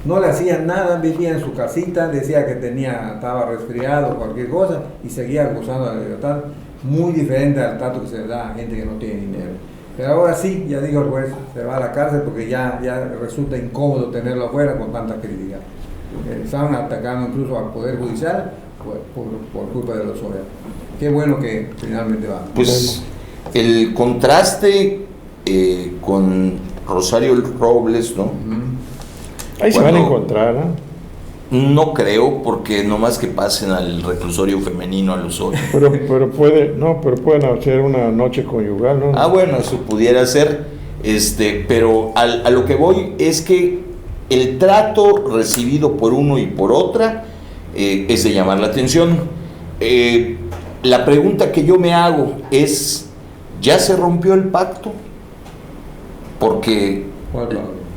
no le hacían nada, vivía en su casita, decía que estaba resfriado o cualquier cosa y seguía gozando de la libertad, muy diferente al trato que se le da a gente que no tiene dinero. Pero ahora sí, ya digo el juez, se va a la cárcel porque ya resulta incómodo tenerlo afuera con tanta crítica. Estaban atacando incluso al Poder Judicial por culpa de Lozoya. Qué bueno que finalmente va. Pues el contraste con Rosario Robles, ¿no? Ahí se van a encontrar, ¿no? No creo, porque no más que pasen al reclusorio femenino a Lozoya. Pero pueden hacer una noche conyugal, ¿no? Ah, bueno, eso pudiera ser, pero a lo que voy es que el trato recibido por uno y por otra es de llamar la atención. La pregunta que yo me hago es, ¿ya se rompió el pacto? Porque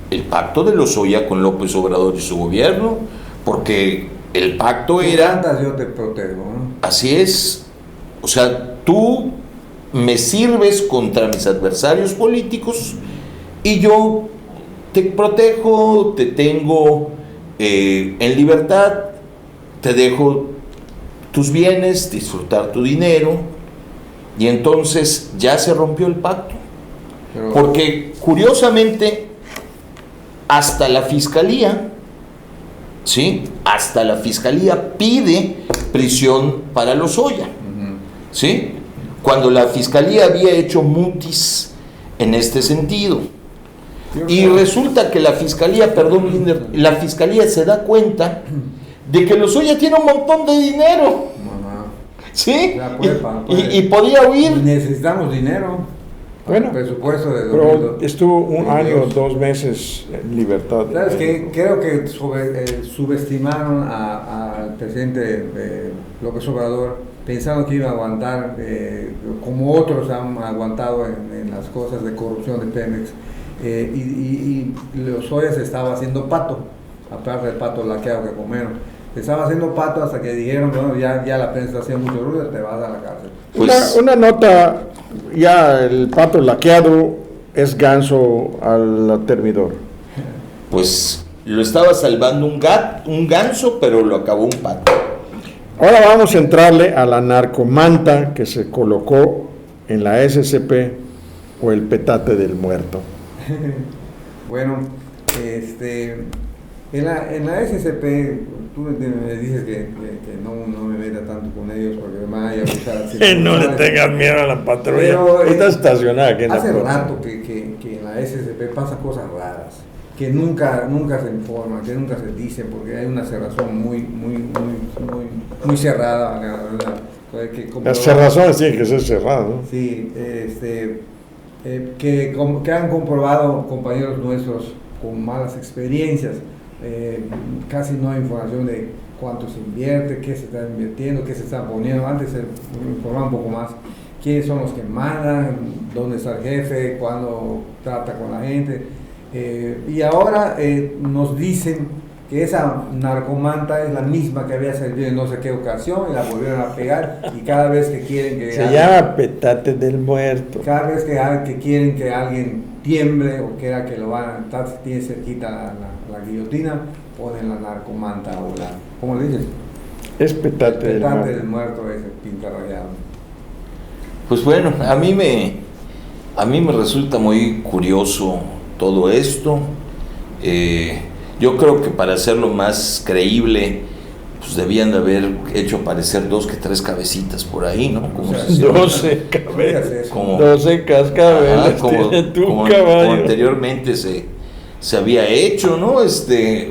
el pacto de Lozoya con López Obrador y su gobierno, porque el pacto era... Yo te protejo, ¿no? Así es. O sea, tú me sirves contra mis adversarios políticos y yo te protejo, te tengo en libertad, te dejo tus bienes, disfrutar tu dinero, y entonces ya se rompió el pacto. Porque curiosamente hasta la fiscalía, ¿sí? Hasta la fiscalía pide prisión para Lozoya, ¿sí? Cuando la fiscalía había hecho mutis en este sentido. Y resulta que la fiscalía, perdón, Linder, la fiscalía se da cuenta de que Lozoya tiene un montón de dinero, ¿sí? Y podía huir. Necesitamos dinero. Bueno, Presupuesto de pero 2002. estuvo un año, 2 meses en libertad. ¿Sabes qué? Creo que subestimaron al presidente López Obrador, pensando que iba a aguantar, como otros han aguantado en las cosas de corrupción de Pemex. Y Lozoya se estaba haciendo pato, aparte del pato laqueado que comieron. Se estaba haciendo pato hasta que dijeron, bueno, ya la prensa hacía mucho ruido, te vas a la cárcel. Pues, Una nota, ya el pato laqueado es ganso al termidor. pues lo estaba salvando un ganso, pero lo acabó un pato. Ahora vamos a entrarle a la narcomanta que se colocó en la SCP o el petate del muerto. Bueno, en la SCP, tú me dices que no me meta tanto con ellos porque me van a abusar. No le tengas miedo a la patrulla. Pero, Está estacionada aquí en la hace puerta. rato que en la SCP pasan cosas raras, que nunca se informan, que nunca se dicen, porque hay una cerrazón muy cerrada. Las cerrazones tienen que ser cerradas, ¿no? Sí, que han comprobado compañeros nuestros con malas experiencias. Casi no hay información de cuánto se invierte, qué se está invirtiendo, qué se está poniendo. Antes se informaba un poco más quiénes son los que mandan, dónde está el jefe, cuándo trata con la gente. Y ahora nos dicen que esa narcomanta es la misma que había servido en no sé qué ocasión y la volvieron a pegar, y cada vez que quieren que Se llama petate del muerto. cada vez que quieren que alguien tiemble o quiera que lo van a estar, tiene cerquita la guillotina, ponen la narcomanta o la, ¿cómo le dices? Es petate del Petate muerto. del muerto, ese pinta rayado. Pues bueno, a mí me resulta muy curioso todo esto. Yo creo que para hacerlo más creíble, pues debían de haber hecho aparecer 2 que 3 cabecitas por ahí, ¿no? Como, O sea, se- 12 cabezas. como- 12 cascabeles como- tiene tu como caballo. anteriormente se había hecho, ¿no?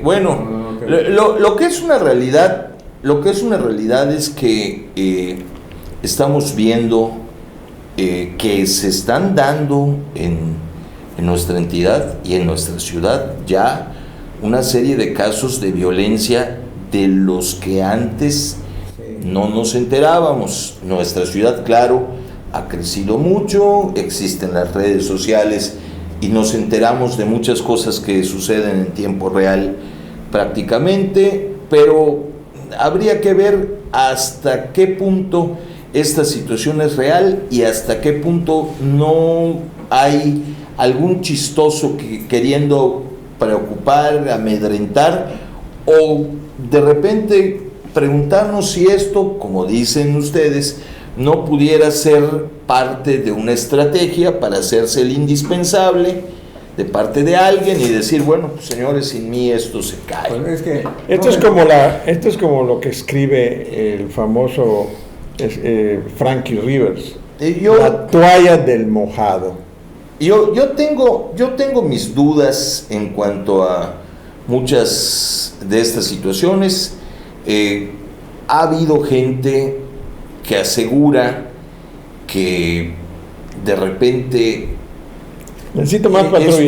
Bueno, No, lo que es una realidad, es que estamos viendo que se están dando en nuestra entidad y en nuestra ciudad ya una serie de casos de violencia de los que antes sí. no nos enterábamos. Nuestra ciudad, claro, ha crecido mucho, existen las redes sociales y nos enteramos de muchas cosas que suceden en tiempo real prácticamente, pero habría que ver hasta qué punto esta situación es real y hasta qué punto no hay algún chistoso queriendo preocupar, amedrentar, o de repente preguntarnos si esto, como dicen ustedes, no pudiera ser parte de una estrategia para hacerse el indispensable de parte de alguien y decir, bueno, pues señores, sin mí esto se cae. Pues es que Esto es como lo que escribe el famoso Frankie Rivers. La toalla del mojado. Yo tengo mis dudas en cuanto a muchas de estas situaciones. Ha habido gente que asegura que de repente Necesito más patrullas.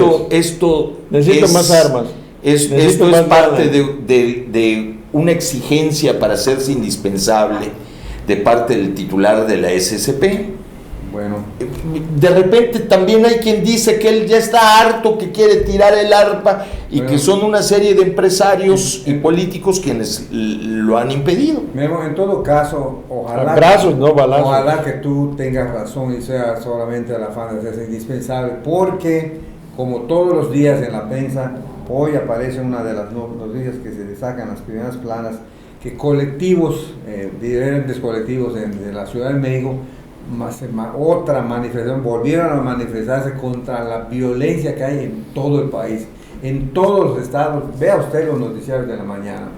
Necesito más armas. Esto Necesito es más parte balas. de una exigencia para hacerse indispensable de parte del titular de la SCP. bueno, De repente también hay quien dice que él ya está harto, que quiere tirar el arpa y Bueno. que son una serie de empresarios y políticos quienes lo han impedido. Memo, en todo caso, ojalá Abrazos, no balazos. Ojalá que tú tengas razón y sea solamente el afán de hacerse indispensable, porque como todos los días en la prensa, hoy aparece una de las noticias que se destacan las primeras planas, que colectivos, diferentes colectivos de la Ciudad de México, otra manifestación, volvieron a manifestarse contra la violencia que hay en todo el país. en todos los estados. Vea usted los noticiarios de la mañana.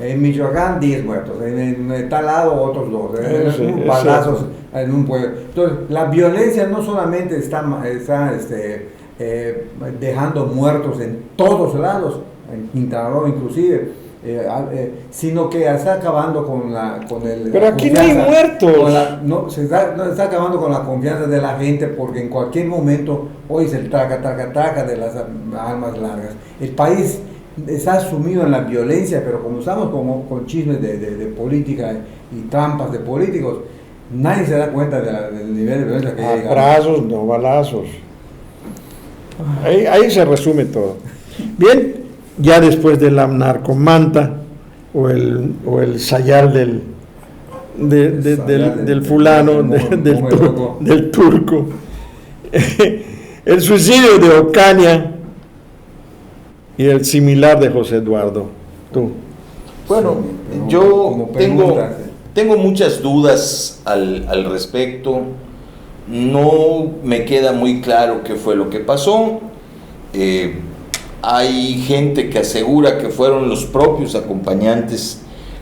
En Michoacán 10 muertos, en tal lado otros 2, balazos en un pueblo. Entonces, la violencia no solamente está dejando muertos en todos lados, en Quintana Roo inclusive, sino que está acabando con el... Pero aquí no hay muertos. Se está acabando con la confianza de la gente, porque en cualquier momento hoy se traca de las armas largas. El país está sumido en la violencia, pero como estamos con chismes de política y trampas de políticos, nadie se da cuenta del nivel de violencia que llega. Abrazos, no balazos. Ahí se resume todo. Bien, ya después de la narcomanta o el sayal del fulano, del turco, el suicidio de Ocaña y el similar de José Eduardo. Tú. Bueno, Sí, yo pregunta, tengo muchas dudas al respecto. No me queda muy claro qué fue lo que pasó. Hay gente que asegura que fueron los propios acompañantes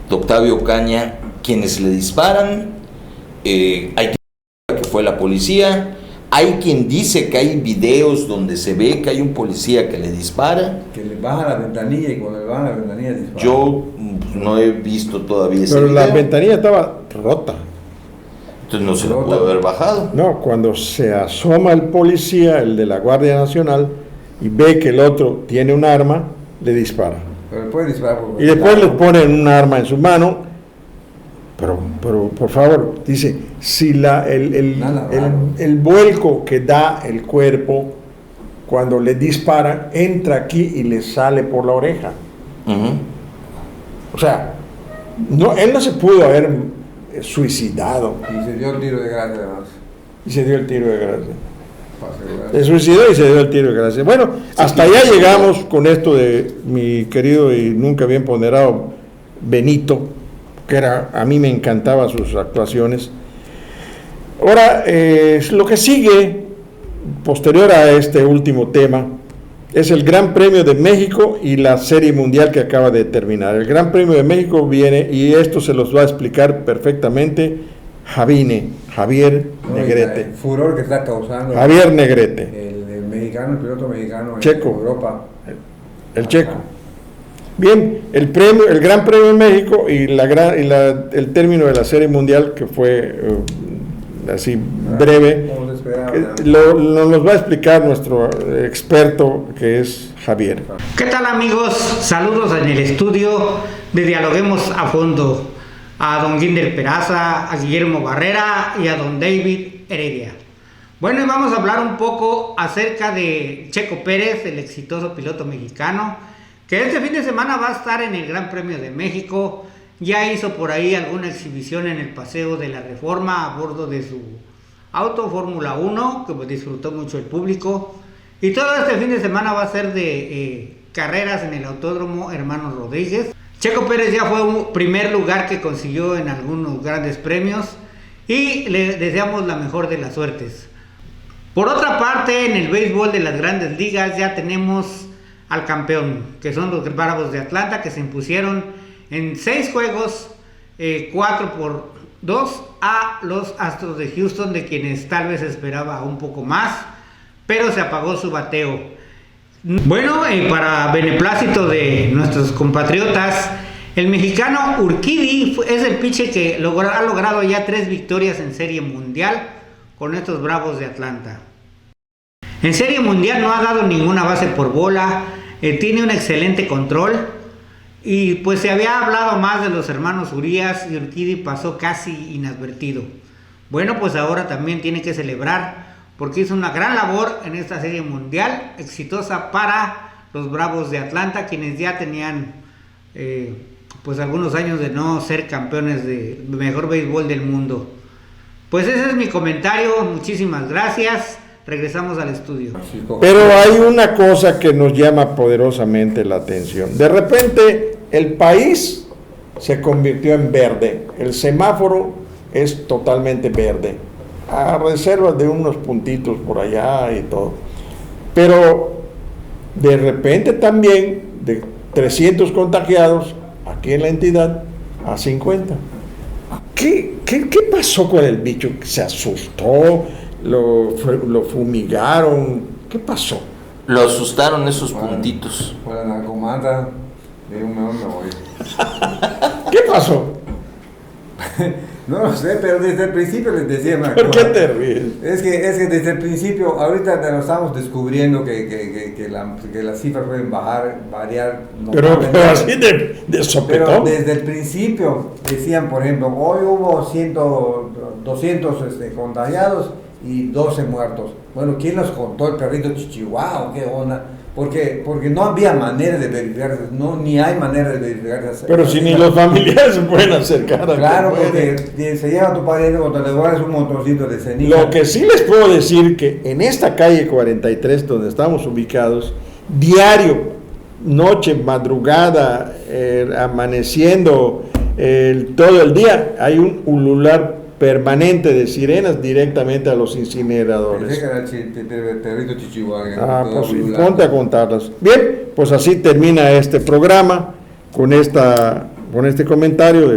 de Octavio Ocaña quienes le disparan. Hay quien asegura que fue la policía. Hay quien dice que hay videos donde se ve que hay un policía que le dispara. Que le baja la ventanilla y cuando le baja la ventanilla dispara. Yo no he visto todavía ese Pero video. la ventanilla estaba rota. Entonces no se lo pudo haber bajado. No, cuando se asoma el policía, el de la Guardia Nacional, y ve que el otro tiene un arma, le dispara. Pero le puede disparar por Y después le ponen un arma en su mano. Pero por favor, dice, si el vuelco que da el cuerpo cuando le dispara entra aquí y le sale por la oreja. Ujú. O sea, él no se pudo haber suicidado. Y se dio el tiro de gracia además. Y se dio el tiro de gracia. Para asegurar. Se suicidó y se dio el tiro de gracia. Bueno, hasta allá llegamos con esto de mi querido y nunca bien ponderado Benito, que a mí me encantaban sus actuaciones. Ahora, lo que sigue, posterior a este último tema, es el Gran Premio de México y la Serie Mundial que acaba de terminar. El Gran Premio de México viene, y esto se los va a explicar perfectamente Javier Negrete. El furor que está causando Javier Negrete, el mexicano, el piloto mexicano Checo. en Europa. el checo. Bien, el Gran Premio de México y el término de la Serie Mundial, que fue así breve, Como se esperaba. nos va a explicar nuestro experto, que es Javier. ¿Qué tal, amigos? Saludos en el estudio de Dialoguemos a Fondo. A don Ginder Peraza, a Guillermo Barrera y a don David Heredia. Bueno, y vamos a hablar un poco acerca de Checo Pérez, el exitoso piloto mexicano, que este fin de semana va a estar en el Gran Premio de México. Ya hizo por ahí alguna exhibición en el Paseo de la Reforma a bordo de su auto Fórmula 1, que pues disfrutó mucho el público. Y todo este fin de semana va a ser de carreras en el Autódromo Hermanos Rodríguez. Checo Pérez ya fue un primer lugar que consiguió en algunos grandes premios y le deseamos la mejor de las suertes. Por otra parte, en el béisbol de las grandes ligas ya tenemos al campeón, que son los Bravos de Atlanta, que se impusieron en 6 juegos, 4-2 a los Astros de Houston, de quienes tal vez esperaba un poco más, pero se apagó su bateo. Bueno, para beneplácito de nuestros compatriotas, el mexicano Urquidy es el pitcher que ha logrado ya 3 victorias en Serie Mundial con estos Bravos de Atlanta. En Serie Mundial no ha dado ninguna base por bola, tiene un excelente control y pues se había hablado más de los hermanos Urias y Urquidy pasó casi inadvertido. Bueno, pues ahora también tiene que celebrar porque hizo una gran labor en esta Serie Mundial, exitosa para los Bravos de Atlanta, quienes ya tenían pues algunos años de no ser campeones de mejor béisbol del mundo. Pues ese es mi comentario, muchísimas gracias, regresamos al estudio. Pero hay una cosa que nos llama poderosamente la atención. De repente el país se convirtió en verde, el semáforo es totalmente verde, a reserva de unos puntitos por allá y todo. Pero De repente también de 300 contagiados aquí en la entidad a 50. ¿Qué pasó con el bicho? ¿Se asustó? ¿Lo fumigaron? ¿Qué pasó? Lo asustaron esos puntitos. Fue la narcomanta, de un mejor me voy. ¿Qué pasó? No lo sé, pero desde el principio les decía una ¿Por qué cosa. te ríes? Es que desde el principio, ahorita lo estamos descubriendo que las cifras pueden variar. Pero notablemente. así de Pero sopetón. desde el principio decían, por ejemplo, hoy hubo 200 contagiados y 12 muertos. Bueno, ¿quién los contó? El perrito Chichihuahua, ¿qué onda? Porque no había manera de verificar, ni hay manera de verificar. Pero si ni los familiares se pueden acercar. Claro, porque se lleva a tu pariente cuando le guardas un motorcito de ceniza. Lo que sí les puedo decir que en esta calle 43 donde estamos ubicados, diario, noche, madrugada, amaneciendo, todo el día, hay un ulular permanente de sirenas directamente a los Pensé incineradores. que era el perrito Chichihuahua. Pues sí, ponte a contarlas. Bien, pues así termina este programa con este comentario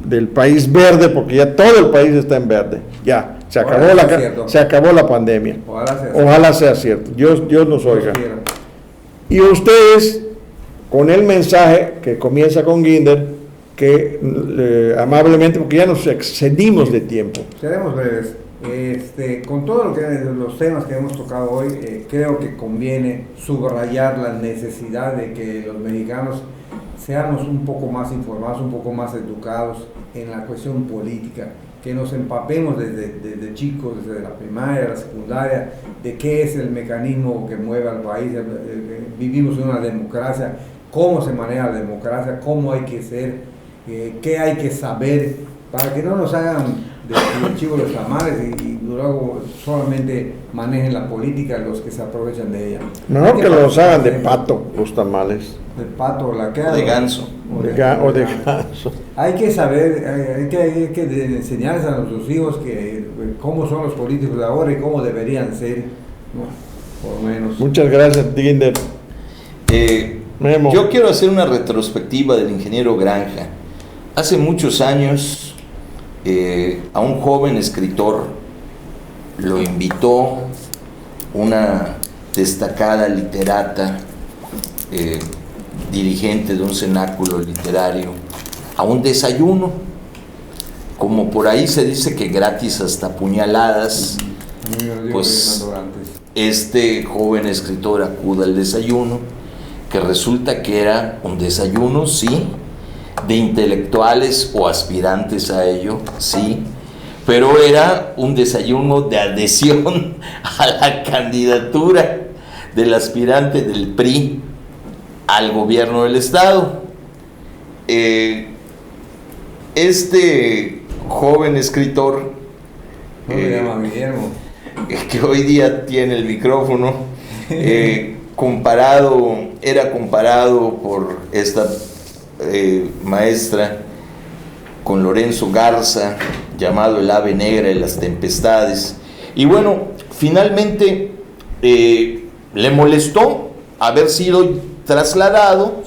del país verde, porque ya todo el país está en verde. Ya, se acabó la pandemia. Ojalá sea cierto. Dios nos oiga. Y ustedes, con el mensaje que comienza con Guinder, que amablemente, porque ya nos excedimos de tiempo. Seremos breves. Con todos los temas que hemos tocado hoy, creo que conviene subrayar la necesidad de que los mexicanos seamos un poco más informados, un poco más educados en la cuestión política, que nos empapemos desde chicos, desde la primaria, la secundaria, de qué es el mecanismo que mueve al país. Vivimos en una democracia, cómo se maneja la democracia, cómo hay que ser, qué hay que saber, para que no nos hagan de chivo los tamales y luego solamente manejen la política los que se aprovechan de ella. Mejor que los hagan de pato los tamales. De pato, la que O de ganso. O de ganso. Hay que saber, hay que enseñarles a nuestros hijos cómo son los políticos de ahora y cómo deberían ser, ¿no? Por lo menos. Muchas gracias, Guinder. Memo. Yo quiero hacer una retrospectiva del ingeniero Granja. Hace muchos años, a un joven escritor lo invitó una destacada literata, dirigente de un cenáculo literario, a un desayuno. Como por ahí se dice que gratis hasta puñaladas, pues este joven escritor acude al desayuno, que resulta que era un desayuno, sí, de intelectuales o aspirantes a ello, sí, pero era un desayuno de adhesión a la candidatura del aspirante del PRI al gobierno del estado. Este joven escritor, me llama Guillermo, que hoy día tiene el micrófono, era comparado por esta maestra con Lorenzo Garza, llamado el ave negra de las tempestades. Y bueno, finalmente le molestó haber sido trasladado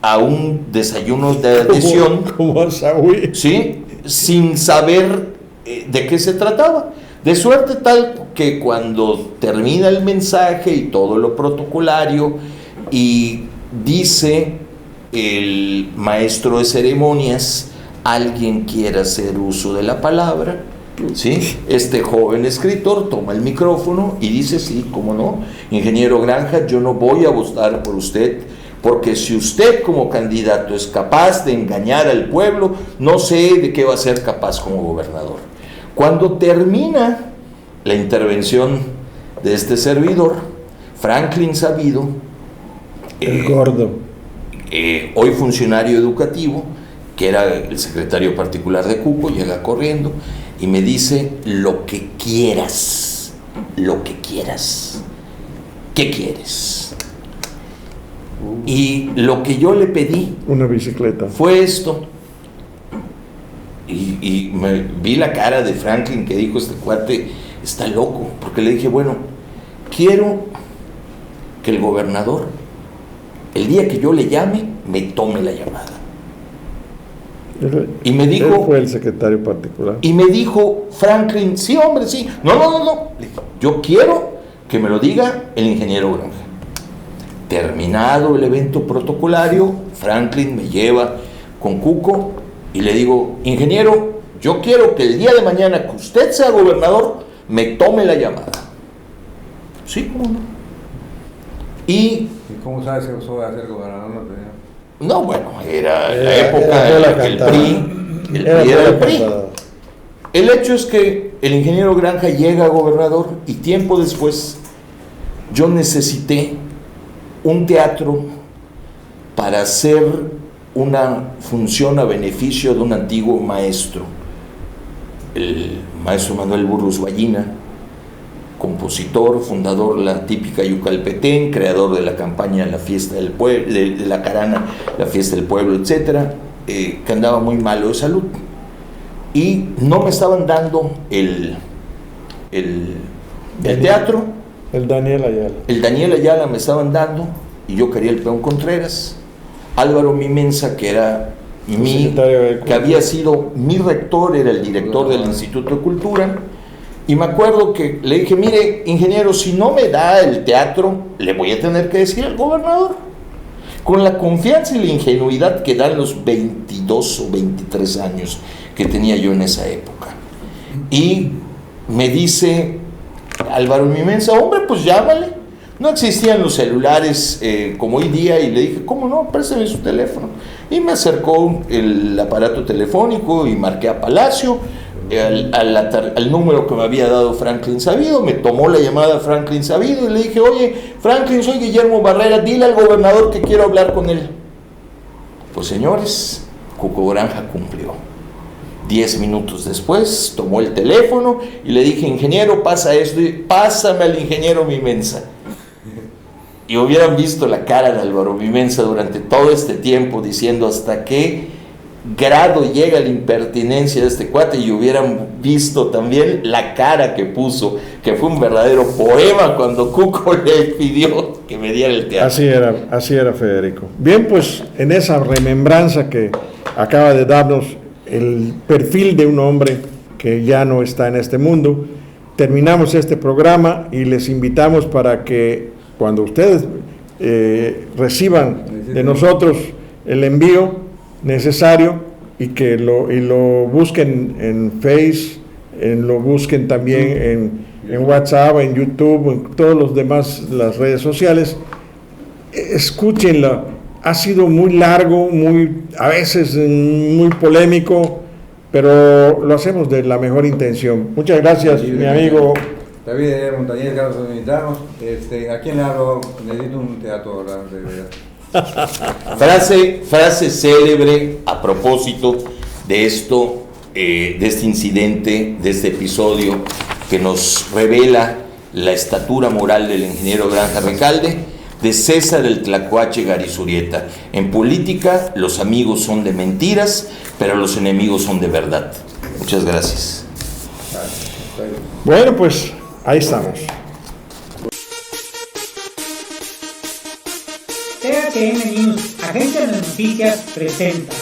a un desayuno de adhesión, como a Saúl, ¿sí? Sin saber de qué se trataba. De suerte tal que cuando termina el mensaje y todo lo protocolario y dice el maestro de ceremonias, ¿alguien quiere hacer uso de la palabra? ¿Sí? Este joven escritor toma el micrófono y dice: sí, cómo no, ingeniero Granja, yo no voy a votar por usted, porque si usted como candidato es capaz de engañar al pueblo, no sé de qué va a ser capaz como gobernador. Cuando termina la intervención de este servidor, Franklin Sabido, el gordo, hoy funcionario educativo, que era el secretario particular de Cuco, llega corriendo y me dice: lo que quieras, ¿qué quieres? Y lo que yo le pedí, una bicicleta, fue esto. Y me vi la cara de Franklin, que dijo: este cuate está loco, porque le dije: bueno, quiero que el gobernador, el día que yo le llame, me tome la llamada. Y me dijo... Él fue el secretario particular. Y me dijo, Franklin, sí, hombre, sí. No. Le dije, yo quiero que me lo diga el ingeniero Granja. Terminado el evento protocolario, Franklin me lleva con Cuco y le digo, ingeniero, yo quiero que el día de mañana que usted sea gobernador, me tome la llamada. Sí, ¿cómo no? ¿Y cómo sabes que eso va a ser gobernador? No, bueno, era la época en la que el PRI era el PRI. El hecho es que el ingeniero Granja llega a gobernador y tiempo después yo necesité un teatro para hacer una función a beneficio de un antiguo maestro, el maestro Manuel Burrus Ballina, compositor, fundador de la típica Yucalpetén, creador de la campaña La Fiesta del Pueblo, de la Carana, La Fiesta del Pueblo, etcétera, que andaba muy malo de salud. Y no me estaban dando el teatro. El Daniel Ayala. El Daniel Ayala me estaban dando y yo quería el Peón Contreras. Álvaro Mimensa, que era que había sido mi rector, era el director del Instituto de Cultura. Y me acuerdo que le dije, mire, ingeniero, si no me da el teatro, le voy a tener que decir al gobernador. Con la confianza y la ingenuidad que dan los 22 o 23 años que tenía yo en esa época. Y me dice Álvaro Mimensa, hombre, pues llámale. No existían los celulares como hoy día, y le dije, ¿cómo no? Préstame su teléfono. Y me acercó el aparato telefónico y marqué a Palacio, al número que me había dado Franklin Sabido. Me tomó la llamada Franklin Sabido y le dije, oye, Franklin, soy Guillermo Barrera, dile al gobernador que quiero hablar con él. Pues señores, Cuco Granja cumplió. 10 minutos después tomó el teléfono y le dije, ingeniero, pasa esto, y pásame al ingeniero Mimensa. Y hubieran visto la cara de Álvaro Mimensa durante todo este tiempo diciendo hasta qué grado llega la impertinencia de este cuate, y hubieran visto también la cara que puso, que fue un verdadero poema cuando Cuco le pidió que me diera el teatro. Así era Federico. Bien, pues en esa remembranza que acaba de darnos el perfil de un hombre que ya no está en este mundo, terminamos este programa y les invitamos para que cuando ustedes reciban de nosotros el envío necesario y que lo busquen en Face, lo busquen también en WhatsApp, en YouTube, en todos los demás, las redes sociales. Escúchenlo. Ha sido muy largo, a veces muy polémico, pero lo hacemos de la mejor intención. Muchas gracias, mi amigo David Montañez, gracias por invitarnos. ¿A quién le hablo? Necesito un teatro Frase célebre a propósito de esto, de este incidente, de este episodio que nos revela la estatura moral del ingeniero Granja Recalde, de César el Tlacuache Garizurieta. En política los amigos son de mentiras, pero los enemigos son de verdad. Muchas gracias. Bueno, pues ahí estamos. THM News, agencia de noticias, presenta